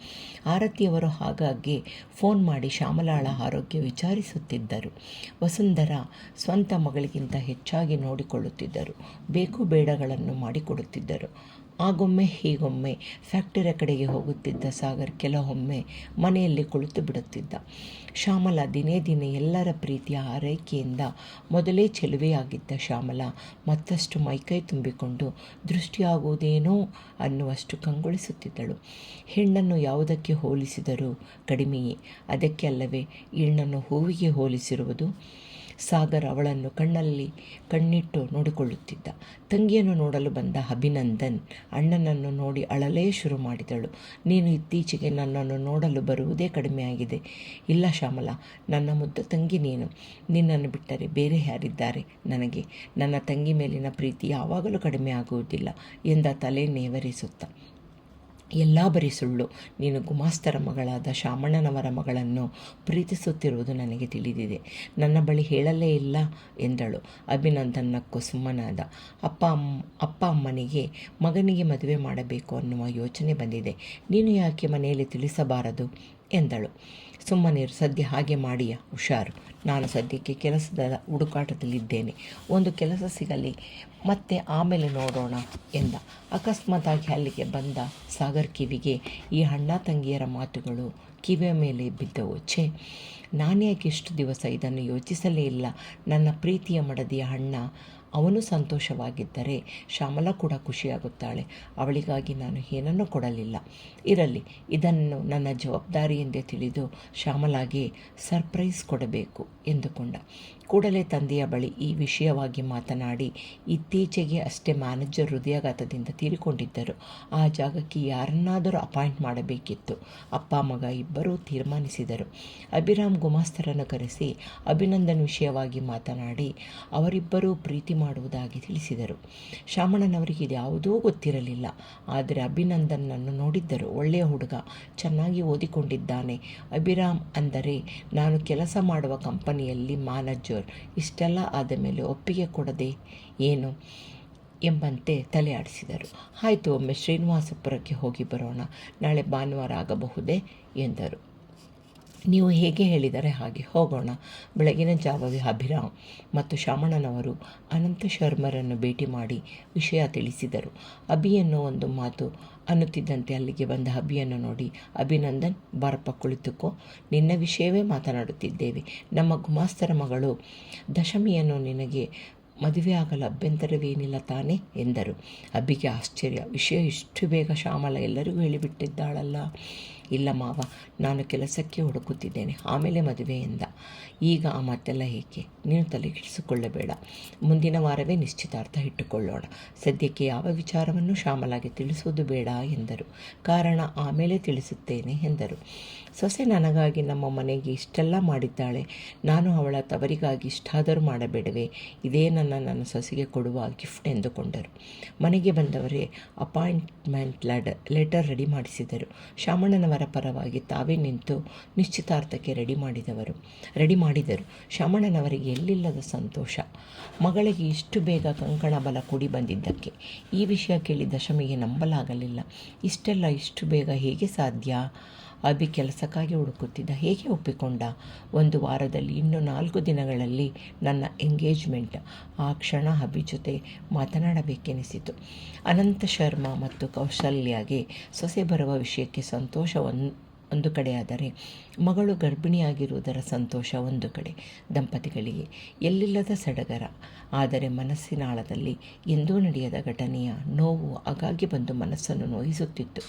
ಆರತಿಯವರು ಆಗಾಗ್ಗೆ ಫೋನ್ ಮಾಡಿ ಶ್ಯಾಮಲಾಳ ಆರೋಗ್ಯ ವಿಚಾರಿಸುತ್ತಿದ್ದರು. ವಸುಂಧರ ಸ್ವಂತ ಮಗಳಿಗಿಂತ ಹೆಚ್ಚಾಗಿ ನೋಡಿಕೊಳ್ಳುತ್ತಿದ್ದರು. ಬೇಕು ಬೇಡಗಳನ್ನು ಮಾಡಿಕೊಡುತ್ತಿದ್ದರು. ಆಗೊಮ್ಮೆ ಹೀಗೊಮ್ಮೆ ಫ್ಯಾಕ್ಟರಿಯ ಕಡೆಗೆ ಹೋಗುತ್ತಿದ್ದ ಸಾಗರ್ ಕೆಲವೊಮ್ಮೆ ಮನೆಯಲ್ಲಿ ಕುಳಿತು ಬಿಡುತ್ತಿದ್ದ. ಶ್ಯಾಮಲ ದಿನೇ ದಿನೇ ಎಲ್ಲರ ಪ್ರೀತಿಯ ಆರೈಕೆಯಿಂದ ಮೊದಲೇ ಚೆಲುವೆಯಾಗಿದ್ದ ಶ್ಯಾಮಲ ಮತ್ತಷ್ಟು ಮೈಕೈ ತುಂಬಿಕೊಂಡು ದೃಷ್ಟಿಯಾಗುವುದೇನೋ ಅನ್ನುವಷ್ಟು ಕಂಗೊಳಿಸುತ್ತಿದ್ದಳು. ಹೆಣ್ಣನ್ನು ಯಾವುದಕ್ಕೆ ಹೋಲಿಸಿದರೂ ಕಡಿಮೆಯೇ. ಅದಕ್ಕೆ ಅಲ್ಲವೇ ಹೆಣ್ಣನ್ನು ಹೂವಿಗೆ ಹೋಲಿಸಿರುವುದು. ಸಾಗರ್ ಅವಳನ್ನು ಕಣ್ಣಿಟ್ಟು ನೋಡಿಕೊಳ್ಳುತ್ತಿದ್ದ. ತಂಗಿಯನ್ನು ನೋಡಲು ಬಂದ ಅಭಿನಂದನ್ ಅಣ್ಣನನ್ನು ನೋಡಿ ಅಳಲೇ ಶುರು ಮಾಡಿದಳು. ನೀನು ಇತ್ತೀಚೆಗೆ ನನ್ನನ್ನು ನೋಡಲು ಬರುವುದೇ ಕಡಿಮೆಯಾಗಿದೆ. ಇಲ್ಲ ಶ್ಯಾಮಲ, ನನ್ನ ಮುದ್ದ ತಂಗಿ ನೀನು. ನಿನ್ನನ್ನು ಬಿಟ್ಟರೆ ಬೇರೆ ಯಾರಿದ್ದಾರೆ ನನಗೆ? ನನ್ನ ತಂಗಿ ಮೇಲಿನ ಪ್ರೀತಿ ಯಾವಾಗಲೂ ಕಡಿಮೆ ಆಗುವುದಿಲ್ಲ ಎಂದ ತಲೆ ನೇವರಿಸುತ್ತ. ಎಲ್ಲ ಬರೀ ಸುಳ್ಳು. ನೀನು ಗುಮಾಸ್ತರ ಮಗಳಾದ ಶಾಮಣ್ಣನವರ ಮಗಳನ್ನು ಪ್ರೀತಿಸುತ್ತಿರುವುದು ನನಗೆ ತಿಳಿದಿದೆ. ನನ್ನ ಬಳಿ ಹೇಳಲೇ ಇಲ್ಲ ಎಂದಳು. ಅಭಿನಂದನ್ ನಕ್ಕು ಸುಮ್ಮನಾದ. ಅಪ್ಪ ಅಮ್ಮನಿಗೆ ಮಗನಿಗೆ ಮದುವೆ ಮಾಡಬೇಕು ಅನ್ನುವ ಯೋಚನೆ ಬಂದಿದೆ. ನೀನು ಯಾಕೆ ಮನೆಯಲ್ಲಿ ತಿಳಿಸಬಾರದು ಎಂದಳು. ಸುಮ್ಮನಿರು, ಸದ್ಯ ಹಾಗೆ ಮಾಡಿಯಾ? ಹುಷಾರು. ನಾನು ಸದ್ಯಕ್ಕೆ ಕೆಲಸದ ಹುಡುಕಾಟದಲ್ಲಿದ್ದೇನೆ. ಒಂದು ಕೆಲಸ ಸಿಗಲಿ, ಮತ್ತೆ ಆಮೇಲೆ ನೋಡೋಣ ಎಂದ. ಅಕಸ್ಮಾತಾಗಿ ಅಲ್ಲಿಗೆ ಬಂದ ಸಾಗರ್ ಕಿವಿಗೆ ಈ ಅಣ್ಣ ತಂಗಿಯರ ಮಾತುಗಳು ಕಿವಿಯ ಮೇಲೆ ಬಿದ್ದವು. ಛೇ, ನಾನ್ಯಾಕೆ ಇಷ್ಟು ದಿವಸ ಇದನ್ನು ಯೋಚಿಸಲೇ ಇಲ್ಲ? ನನ್ನ ಪ್ರೀತಿಯ ಮಡದಿಯ ಅಣ್ಣ ಅವನು ಸಂತೋಷವಾಗಿದ್ದರೆ ಶ್ಯಾಮಲ ಕೂಡ ಖುಷಿಯಾಗುತ್ತಾಳೆ. ಅವಳಿಗಾಗಿ ನಾನು ಏನನ್ನೂ ಕೊಡಲಿಲ್ಲ. ಇರಲಿ, ಇದನ್ನು ನನ್ನ ಜವಾಬ್ದಾರಿ ಎಂದೇ ತಿಳಿದು ಶ್ಯಾಮಲಾಗೆ ಸರ್ಪ್ರೈಸ್ ಕೊಡಬೇಕು ಎಂದುಕೊಂಡ. ಕೂಡಲೇ ತಂದೆಯ ಬಳಿ ಈ ವಿಷಯವಾಗಿ ಮಾತನಾಡಿ, ಇತ್ತೀಚೆಗೆ ಅಷ್ಟೇ ಮ್ಯಾನೇಜರ್ ಹೃದಯಾಘಾತದಿಂದ ತೀರಿಕೊಂಡಿದ್ದರು. ಆ ಜಾಗಕ್ಕೆ ಯಾರನ್ನಾದರೂ ಅಪಾಯಿಂಟ್ ಮಾಡಬೇಕಿತ್ತು. ಅಪ್ಪ ಮಗ ಇಬ್ಬರೂ ತೀರ್ಮಾನಿಸಿದರು. ಅಭಿರಾಮ್ ಗುಮಾಸ್ತರನ್ನು ಕರೆಸಿ ಅಭಿನಂದನ್ ವಿಷಯವಾಗಿ ಮಾತನಾಡಿ ಅವರಿಬ್ಬರೂ ಪ್ರೀತಿ ಮಾಡುವುದಾಗಿ ತಿಳಿಸಿದರು. ಶಾಮಣ್ಣನವರಿಗೆ ಇದ್ಯಾವುದೂ ಗೊತ್ತಿರಲಿಲ್ಲ. ಆದರೆ ಅಭಿನಂದನ್ನನ್ನು ನೋಡಿದ್ದರು. ಒಳ್ಳೆಯ ಹುಡುಗ, ಚೆನ್ನಾಗಿ ಓದಿಕೊಂಡಿದ್ದಾನೆ. ಅಭಿರಾಮ್ ಅಂದರೆ ನಾನು ಕೆಲಸ ಮಾಡುವ ಕಂಪನಿಯಲ್ಲಿ ಮ್ಯಾನೇಜರ್. ಇಷ್ಟೆಲ್ಲ ಆದ ಮೇಲೆ ಒಪ್ಪಿಗೆ ಕೊಡದೆ ಏನು ಎಂಬಂತೆ ತಲೆ ಆಡಿಸಿದರು. ಆಯಿತು, ಒಮ್ಮೆ ಶ್ರೀನಿವಾಸಪುರಕ್ಕೆ ಹೋಗಿ ಬರೋಣ. ನಾಳೆ ಭಾನುವಾರ ಆಗಬಹುದೇ ಎಂದರು. ನೀವು ಹೇಗೆ ಹೇಳಿದರೆ ಹಾಗೆ ಹೋಗೋಣ. ಬೆಳಗಿನ ಜಾವವೇ ಅಭಿರಾಮ್ ಮತ್ತು ಶಾಮಣ್ಣನವರು ಅನಂತ ಶರ್ಮರನ್ನು ಭೇಟಿ ಮಾಡಿ ವಿಷಯ ತಿಳಿಸಿದರು. ಅಭಿಯನ್ನು ಒಂದು ಮಾತು ಅನ್ನುತ್ತಿದ್ದಂತೆ ಅಲ್ಲಿಗೆ ಬಂದ ಅಭಿಯನ್ನು ನೋಡಿ, ಅಭಿನಂದನ್, ಬಾರಪ್ಪ ಕುಳಿತುಕೋ, ನಿನ್ನ ವಿಷಯವೇ ಮಾತನಾಡುತ್ತಿದ್ದೇವೆ. ನಮ್ಮ ಗುಮಾಸ್ತರ ಮಗಳು ದಶಮಿಯನ್ನು ನಿನಗೆ ಮದುವೆಯಾಗಲು ಅಭ್ಯಂತರವೇನಿಲ್ಲ ತಾನೇ ಎಂದರು. ಅಭಿಗೆ ಆಶ್ಚರ್ಯ. ವಿಷಯ ಇಷ್ಟು ಬೇಗ ಶ್ಯಾಮಲ ಎಲ್ಲರಿಗೂ ಹೇಳಿಬಿಟ್ಟಿದ್ದಾಳಲ್ಲ. ಇಲ್ಲ ಮಾವ, ನಾನು ಕೆಲಸಕ್ಕೆ ಹುಡುಕುತ್ತಿದ್ದೇನೆ, ಆಮೇಲೆ ಮದುವೆ ಎಂದ. ಈಗ ಆ ಮಾತೆಲ್ಲ ಏಕೆ? ನೀನು ತಲೆಕೆಡಿಸಿಕೊಳ್ಳಬೇಡ. ಮುಂದಿನ ವಾರವೇ ನಿಶ್ಚಿತಾರ್ಥ ಇಟ್ಟುಕೊಳ್ಳೋಣ. ಸದ್ಯಕ್ಕೆ ಯಾವ ವಿಚಾರವನ್ನು ಶ್ಯಾಮಲಾಗೆ ತಿಳಿಸುವುದು ಬೇಡ ಎಂದರು. ಕಾರಣ ಆಮೇಲೆ ತಿಳಿಸುತ್ತೇನೆ ಎಂದರು. ಸೊಸೆ ನನಗಾಗಿ ನಮ್ಮ ಮನೆಗೆ ಇಷ್ಟೆಲ್ಲ ಮಾಡಿದ್ದಾಳೆ. ನಾನು ಅವಳ ತವರಿಗಾಗಿ ಇಷ್ಟಾದರೂ ಮಾಡಬೇಡವೇ? ಇದೇ ನನ್ನ ಸೊಸೆಗೆ ಕೊಡುವ ಗಿಫ್ಟ್ ಎಂದುಕೊಂಡರು. ಮನೆಗೆ ಬಂದವರೇ ಅಪಾಯಿಂಟ್ಮೆಂಟ್ ಲೆಟರ್ ರೆಡಿ ಮಾಡಿಸಿದರು. ಶಾಮಣ್ಣನವರ ಪರವಾಗಿ ತಾವೇ ನಿಂತು ನಿಶ್ಚಿತಾರ್ಥಕ್ಕೆ ರೆಡಿ ಮಾಡಿದರು. ಶಾಮಣ್ಣನವರಿಗೆ ಎಲ್ಲಿಲ್ಲದ ಸಂತೋಷ. ಮಗಳಿಗೆ ಇಷ್ಟು ಬೇಗ ಕಂಕಣ ಬಲ ಕೂಡಿ ಬಂದಿದ್ದಕ್ಕೆ. ಈ ವಿಷಯ ಕೇಳಿ ದಶಮಿಗೆ ನಂಬಲಾಗಲಿಲ್ಲ. ಇಷ್ಟು ಬೇಗ ಹೇಗೆ ಸಾಧ್ಯ? ಅಭಿ ಕೆಲಸಕ್ಕಾಗಿ ಹುಡುಕುತ್ತಿದ್ದ. ಹೇಗೆ ಒಪ್ಪಿಕೊಂಡ? 1 ವಾರದಲ್ಲಿ, ಇನ್ನು 4 ದಿನಗಳಲ್ಲಿ ನನ್ನ ಎಂಗೇಜ್ಮೆಂಟ್. ಆ ಕ್ಷಣ ಅಭಿ ಜೊತೆ ಮಾತನಾಡಬೇಕೆನಿಸಿತು. ಅನಂತ ಶರ್ಮಾ ಮತ್ತು ಕೌಶಲ್ಯಾಗೆ ಸೊಸೆ ಬರುವ ವಿಷಯಕ್ಕೆ ಸಂತೋಷ ಒಂದು ಕಡೆಯಾದರೆ, ಮಗಳು ಗರ್ಭಿಣಿಯಾಗಿರುವುದರ ಸಂತೋಷ ಒಂದು ಕಡೆ. ದಂಪತಿಗಳಿಗೆ ಎಲ್ಲಿಲ್ಲದ ಸಡಗರ. ಆದರೆ ಮನಸ್ಸಿನಾಳದಲ್ಲಿ ಎಂದೂ ನಡೆಯದ ಘಟನೆಯ ನೋವು ಆಗಾಗ್ಗೆ ಬಂದು ಮನಸ್ಸನ್ನು ನೋಯಿಸುತ್ತಿತ್ತು.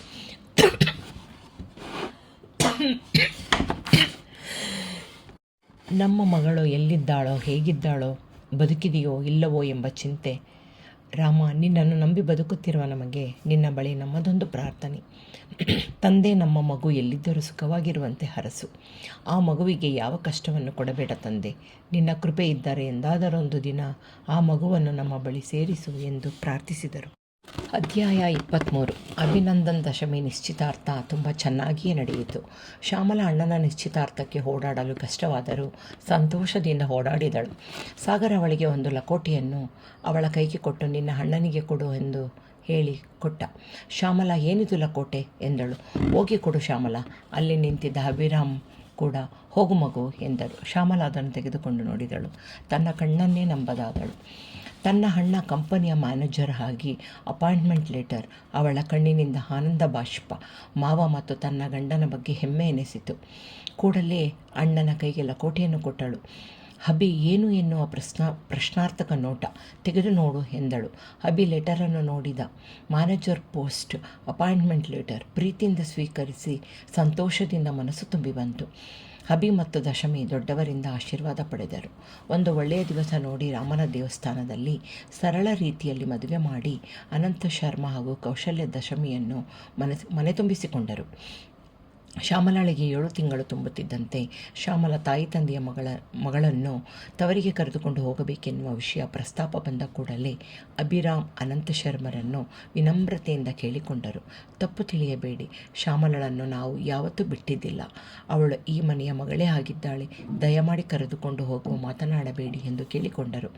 ನಮ್ಮ ಮಗಳು ಎಲ್ಲಿದ್ದಾಳೋ, ಹೇಗಿದ್ದಾಳೋ, ಬದುಕಿದೆಯೋ ಇಲ್ಲವೋ ಎಂಬ ಚಿಂತೆ. ರಾಮ, ನಿನ್ನನ್ನು ನಂಬಿ ಬದುಕುತ್ತಿರುವ ನಮಗೆ ನಿನ್ನ ಬಳಿ ನಮ್ಮದೊಂದು ಪ್ರಾರ್ಥನೆ. ತಂದೆ, ನಮ್ಮ ಮಗು ಎಲ್ಲಿದ್ದರೂ ಸುಖವಾಗಿರುವಂತೆ ಹರಸು. ಆ ಮಗುವಿಗೆ ಯಾವ ಕಷ್ಟವನ್ನು ಕೊಡಬೇಡ ತಂದೆ. ನಿನ್ನ ಕೃಪೆ ಇದ್ದರೆ ಎಂದಾದರೊಂದು ದಿನ ಆ ಮಗುವನ್ನು ನಮ್ಮ ಬಳಿ ಸೇರಿಸು ಎಂದು ಪ್ರಾರ್ಥಿಸಿದರು. ಅಧ್ಯಾಯ 23. ಅಭಿನಂದನ್ ದಶಮಿ ನಿಶ್ಚಿತಾರ್ಥ ತುಂಬ ಚೆನ್ನಾಗಿಯೇ ನಡೆಯಿತು. ಶ್ಯಾಮಲ ಅಣ್ಣನ ನಿಶ್ಚಿತಾರ್ಥಕ್ಕೆ ಓಡಾಡಲು ಕಷ್ಟವಾದರೂ ಸಂತೋಷದಿಂದ ಓಡಾಡಿದಳು. ಸಾಗರ್ ಅವಳಿಗೆ ಒಂದು ಲಕೋಟೆಯನ್ನು ಅವಳ ಕೈಗೆ ಕೊಟ್ಟು, ನಿನ್ನ ಅಣ್ಣನಿಗೆ ಕೊಡು ಎಂದು ಹೇಳಿ ಕೊಟ್ಟ. ಶ್ಯಾಮಲ, ಏನಿದು ಲಕೋಟೆ ಎಂದಳು. ಹೋಗಿ ಕೊಡು ಶ್ಯಾಮಲ. ಅಲ್ಲಿ ನಿಂತಿದ್ದ ಅಭಿರಾಮ್ ಕೂಡ ಹೋಗು ಮಗು ಎಂದರು. ಶ್ಯಾಮಲಾ ಅದನ್ನು ತೆಗೆದುಕೊಂಡು ನೋಡಿದಳು. ತನ್ನ ಕಣ್ಣನ್ನೇ ನಂಬದಾದಳು. ತನ್ನ ಅಣ್ಣ ಕಂಪನಿಯ ಮ್ಯಾನೇಜರ್ ಆಗಿ ಅಪಾಯಿಂಟ್ಮೆಂಟ್ ಲೆಟರ್. ಅವಳ ಕಣ್ಣಿನಿಂದ ಆನಂದ ಬಾಷ್ಪ. ಮಾವ ಮತ್ತು ತನ್ನ ಗಂಡನ ಬಗ್ಗೆ ಹೆಮ್ಮೆ ಎನಿಸಿತು. ಕೂಡಲೇ ಅಣ್ಣನ ಕೈಗೆ ಲಕೋಟೆಯನ್ನು ಕೊಟ್ಟಳು. ಹಬಿ ಏನು ಎನ್ನುವ ಪ್ರಶ್ನಾರ್ಥಕ ನೋಟ. ತೆಗೆದು ನೋಡು ಎಂದಳು. ಹಬಿ ಲೆಟರನ್ನು ನೋಡಿದ. Manager post appointment letter. ಪ್ರೀತಿಯಿಂದ ಸ್ವೀಕರಿಸಿ ಸಂತೋಷದಿಂದ ಮನಸ್ಸು ತುಂಬಿ ಬಂತು. ಹಬಿ ಮತ್ತು ದಶಮಿ ದೊಡ್ಡವರಿಂದ ಆಶೀರ್ವಾದ ಪಡೆದರು. ಒಂದು ಒಳ್ಳೆಯ ದಿವಸ ನೋಡಿ ರಾಮನ ದೇವಸ್ಥಾನದಲ್ಲಿ ಸರಳ ರೀತಿಯಲ್ಲಿ ಮದುವೆ ಮಾಡಿ ಅನಂತ ಶರ್ಮಾ ಹಾಗೂ ಕೌಶಲ್ಯ ದಶಮಿಯನ್ನು ಮನೆ ತುಂಬಿಸಿಕೊಂಡರು. ಶ್ಯಾಮಲಾಳಿಗೆ 7 ತಿಂಗಳು ತುಂಬುತ್ತಿದ್ದಂತೆ ಶ್ಯಾಮಲ ತಾಯಿ ತಂದೆಯ ಮಗಳನ್ನು ತವರಿಗೆ ಕರೆದುಕೊಂಡು ಹೋಗಬೇಕೆನ್ನುವ ವಿಷಯ ಪ್ರಸ್ತಾಪ ಬಂದ ಕೂಡಲೇ ಅಭಿರಾಮ್ ಅನಂತ ಶರ್ಮರನ್ನು ವಿನಮ್ರತೆಯಿಂದ ಕೇಳಿಕೊಂಡರು. ತಪ್ಪು ತಿಳಿಯಬೇಡಿ, ಶ್ಯಾಮಲಳನ್ನು ನಾವು ಯಾವತ್ತೂ ಬಿಟ್ಟಿದ್ದಿಲ್ಲ. ಅವಳು ಈ ಮನೆಯ ಮಗಳೇ ಆಗಿದ್ದಾಳೆ. ದಯಮಾಡಿ ಕರೆದುಕೊಂಡು ಹೋಗುವ ಮಾತನಾಡಬೇಡಿ ಎಂದು ಕೇಳಿಕೊಂಡರು.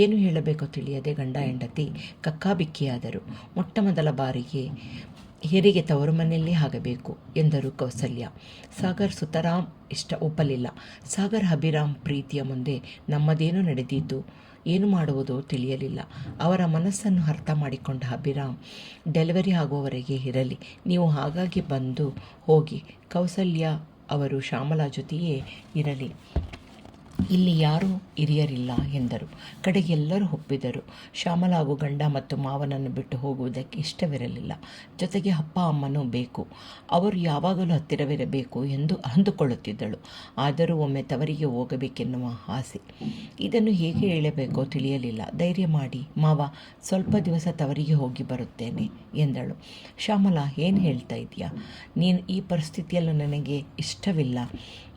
ಏನು ಹೇಳಬೇಕೋ ತಿಳಿಯದೆ ಗಂಡ ಹೆಂಡತಿ ಕಕ್ಕಾಬಿಕ್ಕಿಯಾದರು. ಮೊಟ್ಟಮೊದಲ ಬಾರಿಗೆ ಹೆರಿಗೆ ತವರು ಮನೆಯಲ್ಲೇ ಆಗಬೇಕು ಎಂದರು ಕೌಸಲ್ಯ. ಸಾಗರ್ ಸುತರಾಮ್ ಒಪ್ಪಲಿಲ್ಲ. ಸಾಗರ್ ಅಭಿರಾಮ್ ಪ್ರೀತಿಯ ಮುಂದೆ ನಮ್ಮದೇನು ನಡೆದಿದ್ದು ಏನು ಮಾಡುವುದೋ ತಿಳಿಯಲಿಲ್ಲ. ಅವರ ಮನಸ್ಸನ್ನು ಅರ್ಥ ಮಾಡಿಕೊಂಡ ಅಭಿರಾಮ್, ಡೆಲಿವರಿ ಆಗುವವರೆಗೆ ಇರಲಿ, ನೀವು ಹಾಗಾಗಿ ಬಂದು ಹೋಗಿ, ಕೌಸಲ್ಯ ಅವರು ಶ್ಯಾಮಲಾ ಜೊತೆಯೇ ಇರಲಿ, ಇಲ್ಲಿ ಯಾರೂ ಹಿರಿಯರಿಲ್ಲ ಎಂದರು. ಕಡೆಗೆ ಎಲ್ಲರೂ ಒಪ್ಪಿದರು. ಶ್ಯಾಮಲಾ ಹಾಗೂ ಗಂಡ ಮತ್ತು ಮಾವನನ್ನು ಬಿಟ್ಟು ಹೋಗುವುದಕ್ಕೆ ಇಷ್ಟವಿರಲಿಲ್ಲ. ಜೊತೆಗೆ ಅಪ್ಪ ಅಮ್ಮನೂ ಬೇಕು, ಅವರು ಯಾವಾಗಲೂ ಹತ್ತಿರವಿರಬೇಕು ಎಂದು ಅಂದುಕೊಳ್ಳುತ್ತಿದ್ದಳು. ಆದರೂ ಒಮ್ಮೆ ತವರಿಗೆ ಹೋಗಬೇಕೆನ್ನುವ ಆಸೆ. ಇದನ್ನು ಹೇಗೆ ಹೇಳಬೇಕೋ ತಿಳಿಯಲಿಲ್ಲ. ಧೈರ್ಯ ಮಾಡಿ ಮಾವ, ಸ್ವಲ್ಪ ದಿವಸ ತವರಿಗೆ ಹೋಗಿ ಬರುತ್ತೇನೆ ಎಂದಳು. ಶ್ಯಾಮಲಾ, ಏನು ಹೇಳ್ತಾ ಇದೆಯಾ? ನೀನು ಈ ಪರಿಸ್ಥಿತಿಯಲ್ಲೂ ನನಗೆ ಇಷ್ಟವಿಲ್ಲ.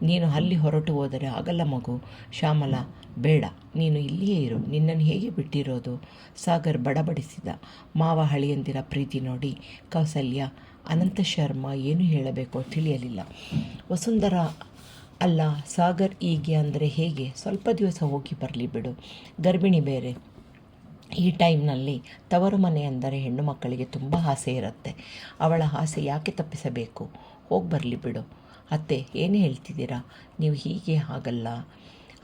ನೀನು ಅಲ್ಲಿ ಹೊರಟು ಹೋದರೆ ಆಗಲ್ಲ ಮಗು. ಶ್ಯಾಮಲಾ, ಬೇಡ, ನೀನು ಇಲ್ಲಿಯೇ ಇರು. ನಿನ್ನನ್ನು ಹೇಗೆ ಬಿಟ್ಟಿರೋದು? ಸಾಗರ್ ಬಡಬಡಿಸಿದ. ಮಾವ ಹಳಿಯಂದಿರ ಪ್ರೀತಿ ನೋಡಿ ಕೌಸಲ್ಯ ಅನಂತ ಶರ್ಮಾ ಏನು ಹೇಳಬೇಕೋ ತಿಳಿಯಲಿಲ್ಲ. ವಸುಂಧರಾ, ಅಲ್ಲ ಸಾಗರ್, ಹೀಗೆ ಅಂದರೆ ಹೇಗೆ? ಸ್ವಲ್ಪ ದಿವಸ ಹೋಗಿ ಬರಲಿ ಬಿಡು, ಗರ್ಭಿಣಿ ಬೇರೆ. ಈ ಟೈಮ್ನಲ್ಲಿ ತವರು ಮನೆ ಅಂದರೆ ಹೆಣ್ಣು ಮಕ್ಕಳಿಗೆ ತುಂಬ ಆಸೆ ಇರುತ್ತೆ. ಅವಳ ಆಸೆ ಯಾಕೆ ತಪ್ಪಿಸಬೇಕು? ಹೋಗಿ ಬರಲಿ ಬಿಡು. ಅತ್ತೆ, ಏನು ಹೇಳ್ತಿದ್ದೀರಾ ನೀವು? ಹೀಗೆ ಆಗಲ್ಲ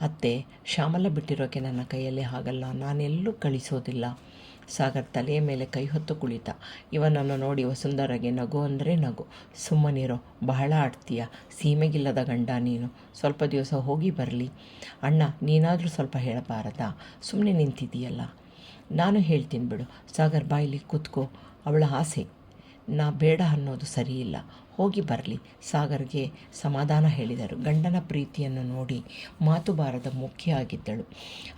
ಅತ್ತೆ, ಶ್ಯಾಮಲ ಬಿಟ್ಟಿರೋಕೆ ನನ್ನ ಕೈಯಲ್ಲಿ ಆಗಲ್ಲ, ನಾನೆಲ್ಲೂ ಕಳಿಸೋದಿಲ್ಲ. ಸಾಗರ್ ತಲೆಯ ಮೇಲೆ ಕೈ ಹೊತ್ತು ಕುಳಿತ. ಇವನನ್ನು ನೋಡಿ ವಸುಂಧರಾಗೆ ನಗು ಅಂದರೆ ನಗು. ಸುಮ್ಮನಿರೋ, ಬಹಳ ಆಡ್ತೀಯ, ಸೀಮೆಗಿಲ್ಲದ ಗಂಡ ನೀನು. ಸ್ವಲ್ಪ ದಿವಸ ಹೋಗಿ ಬರಲಿ. ಅಣ್ಣ, ನೀನಾದರೂ ಸ್ವಲ್ಪ ಹೇಳಬಾರದಾ? ಸುಮ್ಮನೆ ನಿಂತಿದೆಯಲ್ಲ. ನಾನು ಹೇಳ್ತೀನಿ ಬಿಡು. ಸಾಗರ್, ಬಾಯಿಲಿ ಕೂತ್ಕೋ. ಅವಳ ಆಸೆ, ನಾ ಬೇಡ ಅನ್ನೋದು ಸರಿಯಿಲ್ಲ. ಹೋಗಿ ಬರಲಿ. ಸಾಗರ್ಗೆ ಸಮಾಧಾನ ಹೇಳಿದರು. ಗಂಡನ ಪ್ರೀತಿಯನ್ನು ನೋಡಿ ಮಾತು ಬಾರದ ಮುಖ್ಯ ಆಗಿದ್ದಳು.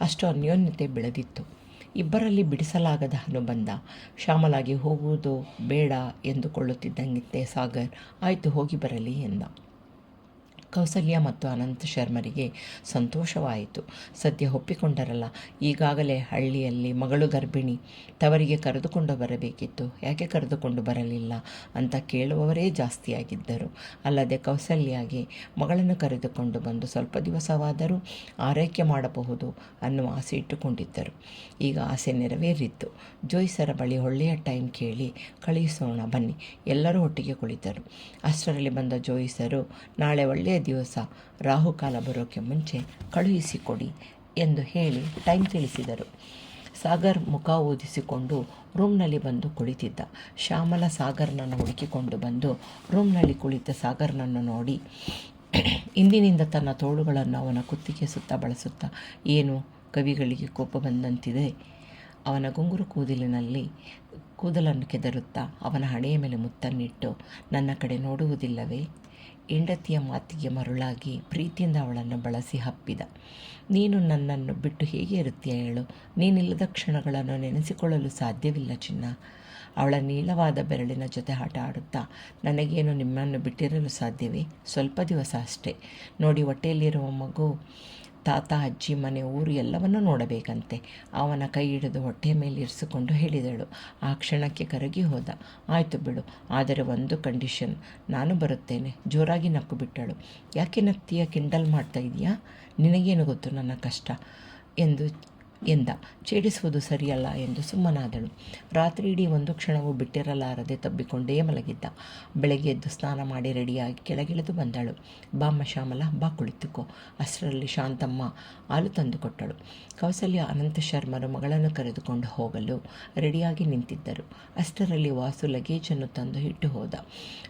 ಅಷ್ಟು ಅನ್ಯೋನ್ಯತೆ ಬೆಳೆದಿತ್ತು. ಇಬ್ಬರಲ್ಲಿ ಬಿಡಿಸಲಾಗದ ಅನುಬಂಧ. ಶ್ಯಾಮಲಾಗಿ ಹೋಗುವುದು ಬೇಡ ಎಂದುಕೊಳ್ಳುತ್ತಿದ್ದಂತೆ ಸಾಗರ್, ಆಯಿತು ಹೋಗಿ ಬರಲಿ ಎಂದ. ಕೌಸಲ್ಯ ಮತ್ತು ಅನಂತ ಶರ್ಮರಿಗೆ ಸಂತೋಷವಾಯಿತು. ಸದ್ಯ ಒಪ್ಪಿಕೊಂಡರಲ್ಲ, ಈಗಾಗಲೇ ಹಳ್ಳಿಯಲ್ಲಿ ಮಗಳು ಗರ್ಭಿಣಿ, ತವರಿಗೆ ಕರೆದುಕೊಂಡು ಬರಬೇಕಿತ್ತು, ಯಾಕೆ ಕರೆದುಕೊಂಡು ಬರಲಿಲ್ಲ ಅಂತ ಕೇಳುವವರೇ ಜಾಸ್ತಿಯಾಗಿದ್ದರು. ಅಲ್ಲದೆ ಕೌಸಲ್ಯಾಗೆ ಮಗಳನ್ನು ಕರೆದುಕೊಂಡು ಬಂದು ಸ್ವಲ್ಪ ದಿವಸವಾದರೂ ಆರೈಕೆ ಮಾಡಬಹುದು ಅನ್ನುವ ಆಸೆ ಇಟ್ಟುಕೊಂಡಿದ್ದರು. ಈಗ ಆಸೆ ನೆರವೇರಿತ್ತು. ಜೋಯಿಸರ ಬಳಿ ಒಳ್ಳೆಯ ಟೈಮ್ ಕೇಳಿ ಕಳುಹಿಸೋಣ ಬನ್ನಿ. ಎಲ್ಲರೂ ಒಟ್ಟಿಗೆ ಕುಳಿತರು. ಅಷ್ಟರಲ್ಲಿ ಬಂದ ಜೋಯಿಸರು, ನಾಳೆ ಒಳ್ಳೆಯ ದಿವಸ, ರಾಹುಕಾಲ ಬರೋಕ್ಕೆ ಮುಂಚೆ ಕಳುಹಿಸಿಕೊಡಿ ಎಂದು ಹೇಳಿ ಟೈಮ್ ತಿಳಿಸಿದರು. ಸಾಗರ್ ಮುಖ ಊದಿಸಿಕೊಂಡು ರೂಮ್ನಲ್ಲಿ ಬಂದು ಕುಳಿತಿದ್ದ. ಶ್ಯಾಮಲ ಸಾಗರ್ನನ್ನು ಹುಡುಕಿಕೊಂಡು ಬಂದು ರೂಮ್ನಲ್ಲಿ ಕುಳಿತ ಸಾಗರ್ನನ್ನು ನೋಡಿ ಇಂದಿನಿಂದ ತನ್ನ ತೋಳುಗಳನ್ನು ಅವನ ಕುತ್ತಿಗೆ ಸುತ್ತ ಬಳಸುತ್ತಾ, ಏನು ಕವಿಗಳಿಗೆ ಕೋಪ ಬಂದಂತಿದೆ. ಅವನ ಗುಂಗುರು ಕೂದಲನ್ನು ಕೆದರುತ್ತಾ ಅವನ ಹಣೆಯ ಮೇಲೆ ಮುತ್ತನ್ನಿಟ್ಟು, ನನ್ನ ಕಡೆ ನೋಡುವುದಿಲ್ಲವೇ? ಹೆಂಡತಿಯ ಮಾತಿಗೆ ಮರುಳಾಗಿ ಪ್ರೀತಿಯಿಂದ ಅವಳನ್ನು ಬಳಸಿ ಹಪ್ಪಿದ. ನೀನು ನನ್ನನ್ನು ಬಿಟ್ಟು ಹೇಗೆ ಇರುತ್ತೀಯ ಹೇಳು? ನೀನಿಲ್ಲದ ಕ್ಷಣಗಳನ್ನು ನೆನೆಸಿಕೊಳ್ಳಲು ಸಾಧ್ಯವಿಲ್ಲ ಚಿನ್ನ. ಅವಳ ನೀಳವಾದ ಬೆರಳಿನ ಜೊತೆ ಆಟ ಆಡುತ್ತಾ, ನನಗೇನು ನಿಮ್ಮನ್ನು ಬಿಟ್ಟಿರಲು ಸಾಧ್ಯವೇ? ಸ್ವಲ್ಪ ದಿವಸ ಅಷ್ಟೇ. ನೋಡಿ, ಹೊಟ್ಟೆಯಲ್ಲಿರುವ ಮಗು ತಾತ, ಅಜ್ಜಿ, ಮನೆ, ಊರು ಎಲ್ಲವನ್ನೂ ನೋಡಬೇಕಂತೆ. ಅವನ ಕೈ ಹಿಡಿದು ಹೊಟ್ಟೆಯ ಮೇಲೆ ಇರಿಸಿಕೊಂಡು ಹೇಳಿದಳು. ಆ ಕ್ಷಣಕ್ಕೆ ಕರಗಿ ಹೋದ. ಆಯಿತು ಬಿಡು, ಆದರೆ ಒಂದು ಕಂಡೀಷನ್, ನಾನು ಬರುತ್ತೇನೆ. ಜೋರಾಗಿ ನಕ್ಕು ಬಿಟ್ಟಳು. ಯಾಕೆ ನಗ್ತೀಯ? ಕಿಂಡಲ್ ಮಾಡ್ತಾ ಇದೆಯಾ? ನಿನಗೇನು ಗೊತ್ತು ನನ್ನ ಕಷ್ಟ ಎಂದು ಎಂದ. ಛೇಡಿಸುವುದು ಸರಿಯಲ್ಲ ಎಂದು ಸುಮ್ಮನಾದಳು. ರಾತ್ರಿ ಇಡೀ ಒಂದು ಕ್ಷಣವೂ ಬಿಟ್ಟಿರಲಾರದೆ ತಬ್ಬಿಕೊಂಡೇ ಮಲಗಿದ್ದ. ಬೆಳಗ್ಗೆ ಎದ್ದು ಸ್ನಾನ ಮಾಡಿ ರೆಡಿಯಾಗಿ ಕೆಳಗಿಳಿದು ಬಂದಳು. ಬಾಮ್ಮ ಶ್ಯಾಮಲ, ಬಾ ಕುಳಿತುಕೋ. ಅಷ್ಟರಲ್ಲಿ ಶಾಂತಮ್ಮ ಹಾಲು ತಂದುಕೊಟ್ಟಳು. ಕೌಸಲ್ಯ ಅನಂತ ಶರ್ಮರು ಮಗಳನ್ನು ಕರೆದುಕೊಂಡು ಹೋಗಲು ರೆಡಿಯಾಗಿ ನಿಂತಿದ್ದರು. ಅಷ್ಟರಲ್ಲಿ ವಾಸು ಲಗೇಜನ್ನು ತಂದು ಇಟ್ಟು ಹೋದ.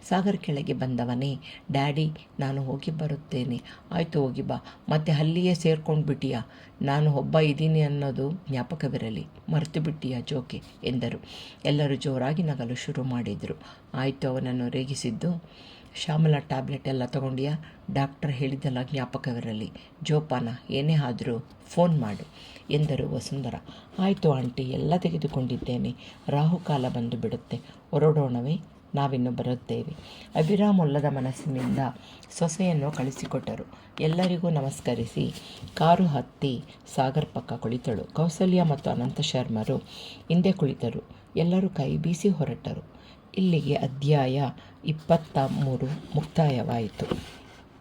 ಸಾಗರ್ ಕೆಳಗೆ ಬಂದವನೇ, ಡ್ಯಾಡಿ, ನಾನು ಹೋಗಿ ಬರುತ್ತೇನೆ. ಆಯಿತು, ಹೋಗಿ ಬಾ. ಮತ್ತೆ ಅಲ್ಲಿಯೇ ಸೇರ್ಕೊಂಡು ಬಿಟ್ಟಿಯಾ? ನಾನು ಒಬ್ಬ ಇದ್ದೀನಿ ಅನ್ನೋದು ಜ್ಞಾಪಕವಿರಲಿ. ಮರೆತು ಬಿಟ್ಟಿಯಾ ಜೋಕೆ ಎಂದರು. ಎಲ್ಲರೂ ಜೋರಾಗಿ ನಗಲು ಶುರು ಮಾಡಿದರು. ಆಯಿತು, ಅವನನ್ನು ರೇಗಿಸಿದ್ದು. ಶ್ಯಾಮಲ, ಟ್ಯಾಬ್ಲೆಟ್ ಎಲ್ಲ ತಗೊಂಡಿಯಾ? ಡಾಕ್ಟರ್ ಹೇಳಿದ್ದೆಲ್ಲ ಜ್ಞಾಪಕವಿರಲಿ. ಜೋಪಾನ, ಏನೇ ಆದರೂ ಫೋನ್ ಮಾಡು ಎಂದರು ವಸುಂಧರ. ಆಯಿತು ಆಂಟಿ, ಎಲ್ಲ ತೆಗೆದುಕೊಂಡಿದ್ದೇನೆ. ರಾಹುಕಾಲ ಬಂದು ಬಿಡುತ್ತೆ. ಹೊರಡೋಣವೇ? ನಾವಿನ್ನು ಬರುತ್ತೇವೆ. ಅಭಿರಾಮೊಲ್ಲದ ಮನಸ್ಸಿನಿಂದ ಸೊಸೆಯನ್ನು ಕಳಿಸಿಕೊಟ್ಟರು. ಎಲ್ಲರಿಗೂ ನಮಸ್ಕರಿಸಿ ಕಾರು ಹತ್ತಿ ಸಾಗರ್ ಪಕ್ಕ ಕುಳಿತಳು. ಕೌಸಲ್ಯ ಮತ್ತು ಅನಂತ ಶರ್ಮರು ಹಿಂದೆ ಕುಳಿತರು. ಎಲ್ಲರೂ ಕೈ ಬೀಸಿ ಹೊರಟರು. ಇಲ್ಲಿಗೆ ಅಧ್ಯಾಯ 23 ಮುಕ್ತಾಯವಾಯಿತು.